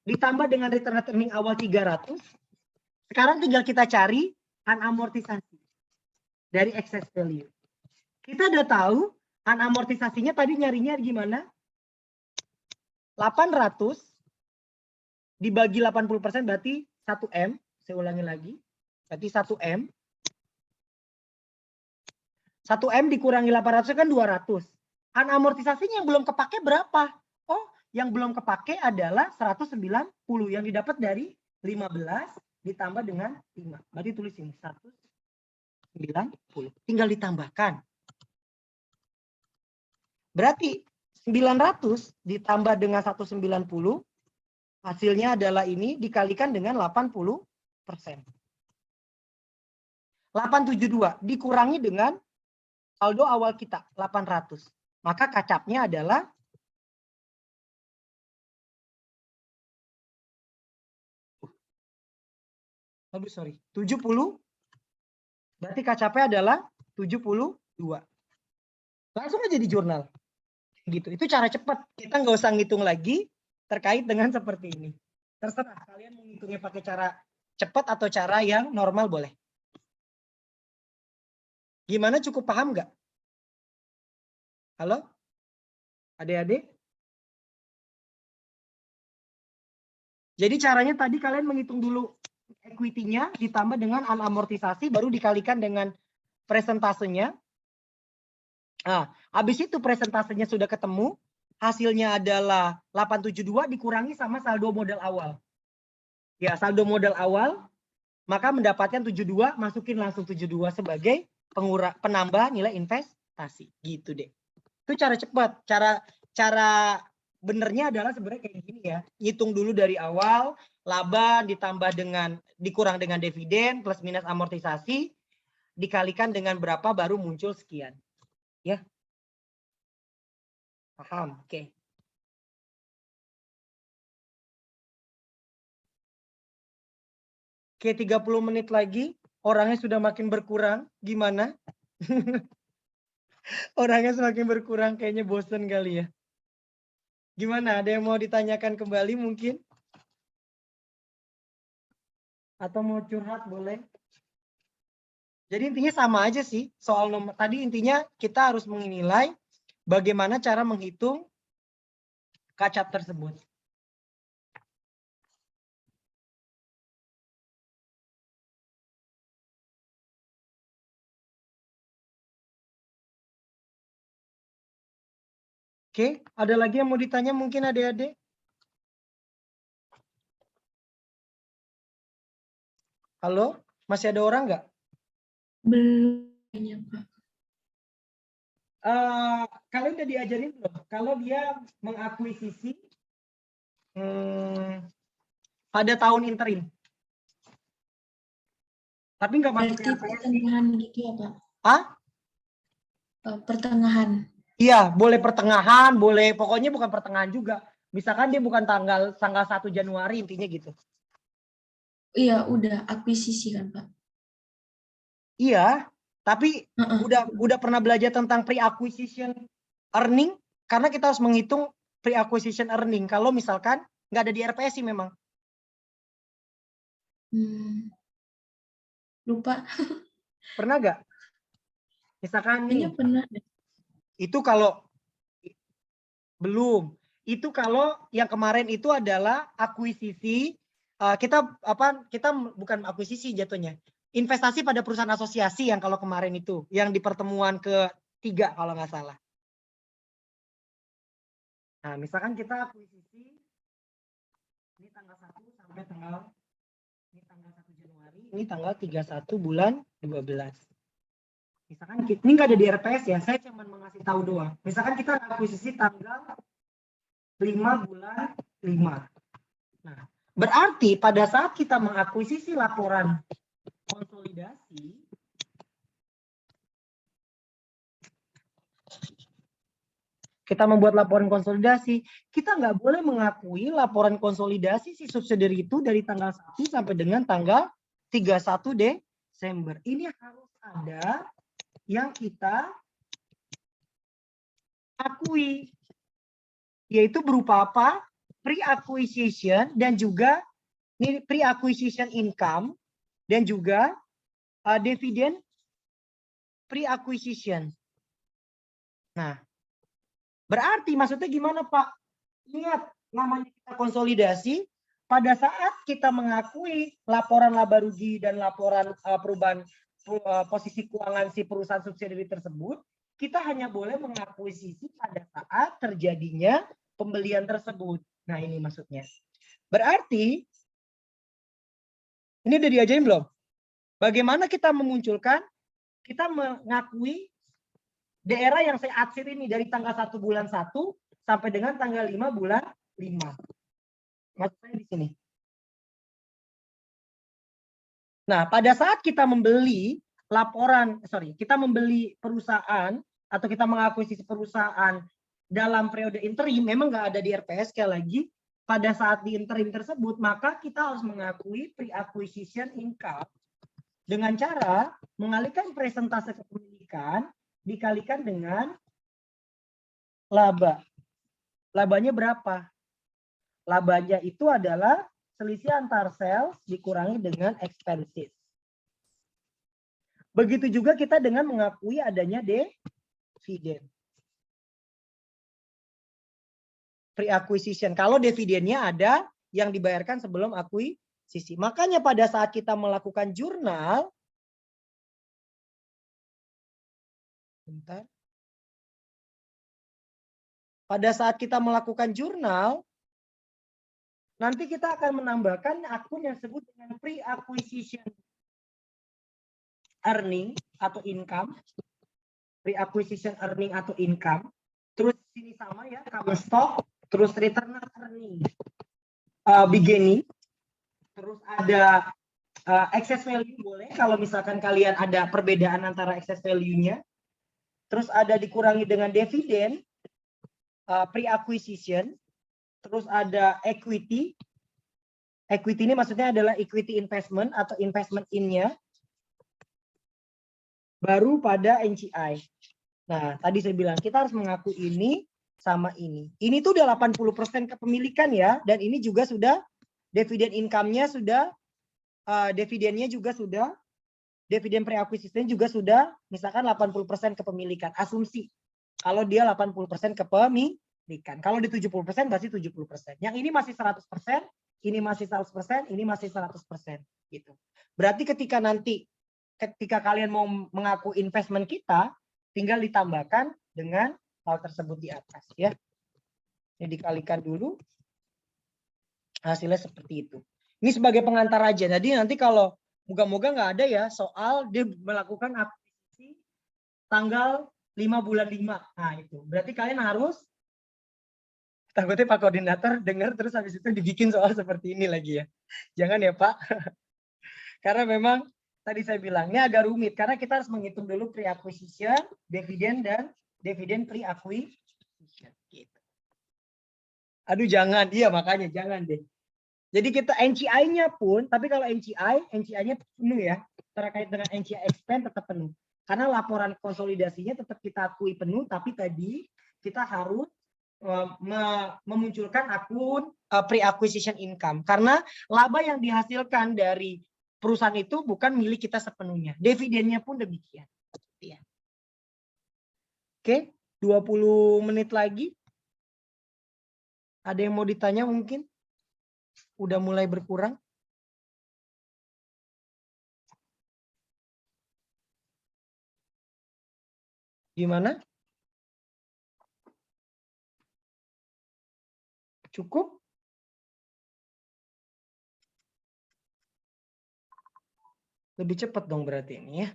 ditambah dengan return net earning awal 300. Sekarang tinggal kita cari unamortisasi dari excess value. Kita udah tahu unamortisasinya tadi nyarinya gimana? 800 dibagi 80% berarti 1M. Saya ulangi lagi. Berarti 1M. 1M dikurangi 800 kan 200. Unamortisasinya yang belum kepake berapa? Oh, yang belum kepake adalah 190 yang didapat dari 15 ditambah dengan 5. Berarti tulis ini 190. Tinggal ditambahkan. Berarti 900 ditambah dengan 190 hasilnya adalah ini dikalikan dengan 80%. 872 dikurangi dengan saldo awal kita 800. Maka kacapnya adalah aduh sorry, 70. Berarti kacapnya adalah 72. Langsung aja di jurnal. Gitu. Itu cara cepat. Kita nggak usah ngitung lagi terkait dengan seperti ini. Terserah kalian mau ngitungnya pakai cara cepat atau cara yang normal boleh. Gimana, cukup paham nggak? Halo? Adik-adik? Jadi caranya tadi kalian menghitung dulu equity-nya ditambah dengan unamortisasi baru dikalikan dengan presentasenya. Nah, habis itu presentasenya sudah ketemu, hasilnya adalah 872 dikurangi sama saldo modal awal. Ya, saldo modal awal, maka mendapatkan 72, masukin langsung 72 sebagai penambah nilai investasi. Gitu deh. Itu cara cepat. Cara benernya adalah sebenarnya kayak gini ya. Hitung dulu dari awal, laba ditambah dengan dikurang dengan dividen plus minus amortisasi dikalikan dengan berapa baru muncul sekian. Ya. Paham? Oke. Oke, 30 menit lagi. Orangnya sudah makin berkurang. Gimana? Orangnya semakin berkurang. Kayaknya bosen kali ya. Gimana? Ada yang mau ditanyakan kembali mungkin? Atau mau curhat boleh? Jadi intinya sama aja sih. Soal nomor tadi intinya kita harus menilai bagaimana cara menghitung kacap tersebut. Oke, ada lagi yang mau ditanya mungkin adik-adik? Halo, masih ada orang nggak? Belum kayaknya, Pak. Kalian udah diajarin belum? Kalau dia mengakuisisi pada tahun interim, tapi nggak masuk Berarti ke RPS. pertengahan gitu ya, Pak? Hah? Pertengahan. Iya, boleh pertengahan, boleh pokoknya bukan pertengahan juga. Misalkan dia bukan tanggal 1 Januari intinya gitu. Iya, udah akuisisi kan, Pak? Iya, tapi Heeh. udah pernah belajar tentang pre-acquisition earning karena kita harus menghitung pre-acquisition earning kalau misalkan nggak ada di RPS sih memang. Lupa. Pernah nggak? Misalkan Kayaknya nih, pernah. itu kalau belum, itu kalau yang kemarin itu adalah akuisisi kita bukan akuisisi jatuhnya. Investasi pada perusahaan asosiasi yang kalau kemarin itu, yang di pertemuan ke-3 kalau nggak salah. Nah, misalkan kita akuisisi ini tanggal 1 sampai tanggal 1 Januari, ini tanggal 31 bulan 12. Misalkan ini nggak ada di RPS ya, saya cuma mengasih tahu doang. Misalkan kita akuisisi tanggal 5 bulan 5. Nah, berarti pada saat kita mengakuisisi laporan konsolidasi, kita membuat laporan konsolidasi, kita nggak boleh mengakui laporan konsolidasi si subsidiary itu dari tanggal 1 sampai dengan tanggal 31 Desember. Ini harus ada yang kita akui, yaitu berupa apa? Pre-acquisition dan juga pre-acquisition income dan juga dividend pre-acquisition. Nah, berarti maksudnya gimana Pak? Ingat, namanya kita konsolidasi, pada saat kita mengakui laporan laba rugi dan laporan perubahan posisi keuangan si perusahaan subsidiary tersebut, kita hanya boleh mengakuisisi pada saat terjadinya pembelian tersebut. Nah, ini maksudnya. Berarti, ini udah diajarin belum? Bagaimana kita memunculkan, kita mengakui daerah yang saya adsir ini dari tanggal 1 bulan 1 sampai dengan tanggal 5 bulan 5. Maksud saya di sini. Nah, pada saat kita membeli kita membeli perusahaan atau kita mengakuisisi perusahaan dalam periode interim, memang nggak ada di RPS sekali lagi. Pada saat di interim tersebut, maka kita harus mengakui pre-acquisition income dengan cara mengalihkan presentase kepemilikan dikalikan dengan laba. Labanya berapa? Labanya itu adalah selisih antar sales dikurangi dengan expenses. Begitu juga kita dengan mengakui adanya dividen. Pre-acquisition. Kalau dividennya ada yang dibayarkan sebelum akuisisi. Makanya pada saat kita melakukan jurnal, bentar. Pada saat kita melakukan jurnal, nanti kita akan menambahkan akun yang disebut dengan pre-acquisition earning atau income. Pre-acquisition earning atau income. Terus sini sama ya, common stock. Terus return earning beginning. Terus ada excess value boleh kalau misalkan kalian ada perbedaan antara excess value-nya. Terus ada dikurangi dengan dividen, pre-acquisition. Terus ada equity. Equity ini maksudnya adalah equity investment atau investment in-nya. Baru pada NCI. Nah, tadi saya bilang kita harus mengaku ini sama ini. Ini tuh udah 80% kepemilikan ya. Dan ini juga sudah dividen income-nya sudah, dividennya juga sudah, dividen pre-acquisition juga sudah, misalkan 80% kepemilikan. Asumsi. Kalau dia 80% kepemilikan. Kalau di 70% berarti 70%. Yang ini masih 100%, ini masih 100%, ini masih 100%. Gitu. Berarti ketika kalian mau mengaku investment kita, tinggal ditambahkan dengan hal tersebut di atas ya. Ini dikalikan dulu. Hasilnya seperti itu. Ini sebagai pengantar aja. Jadi nanti kalau Moga-moga nggak ada ya soal dia melakukan akuisisi tanggal 5 bulan 5. Nah itu berarti kalian harus, takutnya Pak Koordinator dengar terus habis itu dibikin soal seperti ini lagi ya. Jangan ya Pak. Karena memang tadi saya bilang ini agak rumit karena kita harus menghitung dulu pre-acquisition, dividen dan dividen pre-acquisition. Gitu. Aduh jangan, iya makanya jangan deh. Jadi kita NCI-nya pun, tapi kalau NCI-nya penuh ya, terkait dengan NCI expense tetap penuh. Karena laporan konsolidasinya tetap kita akui penuh, tapi tadi kita harus memunculkan akun pre-acquisition income. Karena laba yang dihasilkan dari perusahaan itu bukan milik kita sepenuhnya. Dividennya pun demikian. Ya. Oke, 20 menit lagi. Ada yang mau ditanya mungkin? Udah mulai berkurang. Gimana? Cukup? Lebih cepat dong berarti ini ya.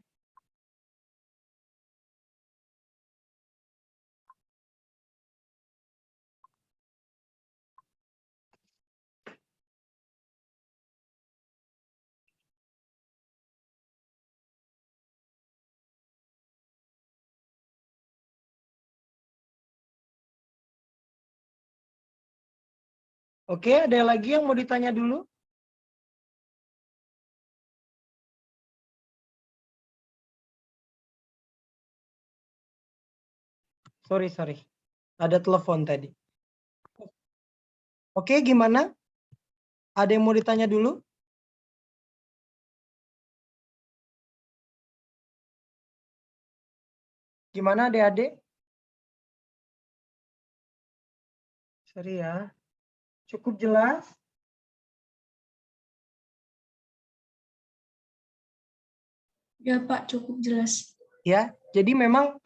Oke, ada lagi yang mau ditanya dulu? Sorry. Ada telepon tadi. Oke, gimana? Ada yang mau ditanya dulu? Gimana adik-adik? Sorry ya. Cukup jelas? Ya Pak, cukup jelas. Ya, jadi memang,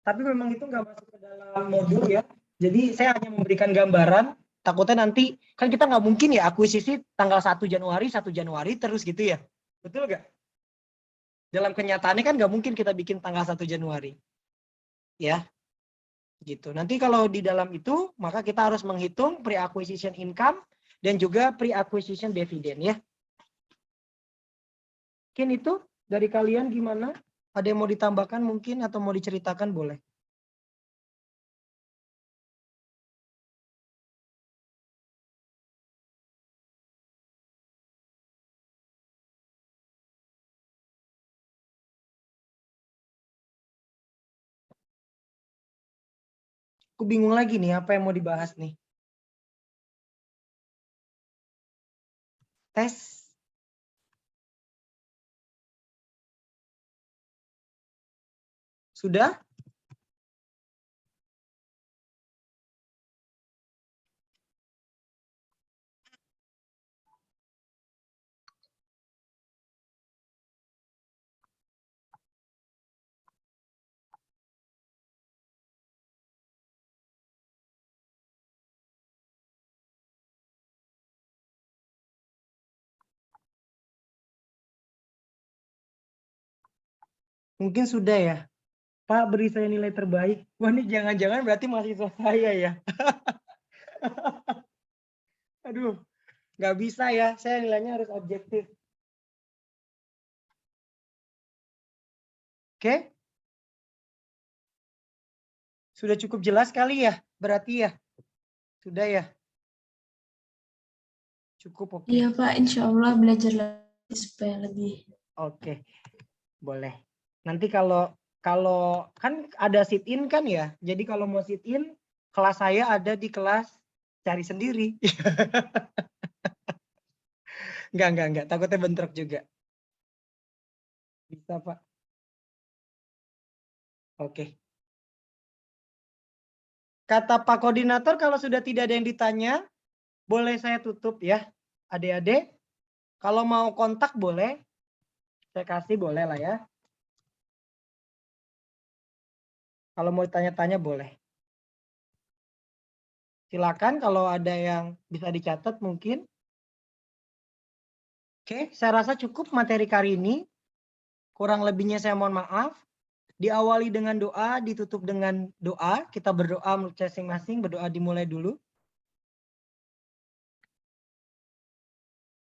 tapi memang itu nggak masuk ke dalam modul ya. Jadi saya hanya memberikan gambaran, takutnya nanti, kan kita nggak mungkin ya akuisisi tanggal 1 Januari terus gitu ya. Betul nggak? Dalam kenyataannya kan nggak mungkin kita bikin tanggal 1 Januari. Ya, gitu. Nanti kalau di dalam itu, maka kita harus menghitung pre-acquisition income dan juga pre-acquisition dividend ya. Mungkin itu dari kalian gimana? Ada yang mau ditambahkan mungkin atau mau diceritakan boleh. Aku bingung lagi nih apa yang mau dibahas nih. Tes. Sudah? Mungkin sudah ya. Pak, beri saya nilai terbaik. Wah, ini jangan-jangan berarti mahasiswa saya ya. Aduh, nggak bisa ya. Saya nilainya harus objektif. Oke? Sudah cukup jelas kali ya? Berarti ya? Sudah ya? Cukup, oke. Iya Pak, insya Allah belajar lagi supaya lebih. Oke, boleh. Nanti kalau kan ada sit in kan ya. Jadi kalau mau sit in, kelas saya ada di kelas cari sendiri. Enggak. Takutnya bentrok juga. Bisa, Pak. Oke. Kata Pak Koordinator, kalau sudah tidak ada yang ditanya, boleh saya tutup ya. Adik-adik, kalau mau kontak boleh. Saya kasih boleh lah ya. Kalau mau tanya-tanya boleh. Silakan kalau ada yang bisa dicatat mungkin. Oke, saya rasa cukup materi kali ini. Kurang lebihnya saya mohon maaf. Diawali dengan doa, ditutup dengan doa. Kita berdoa masing-masing, berdoa dimulai dulu.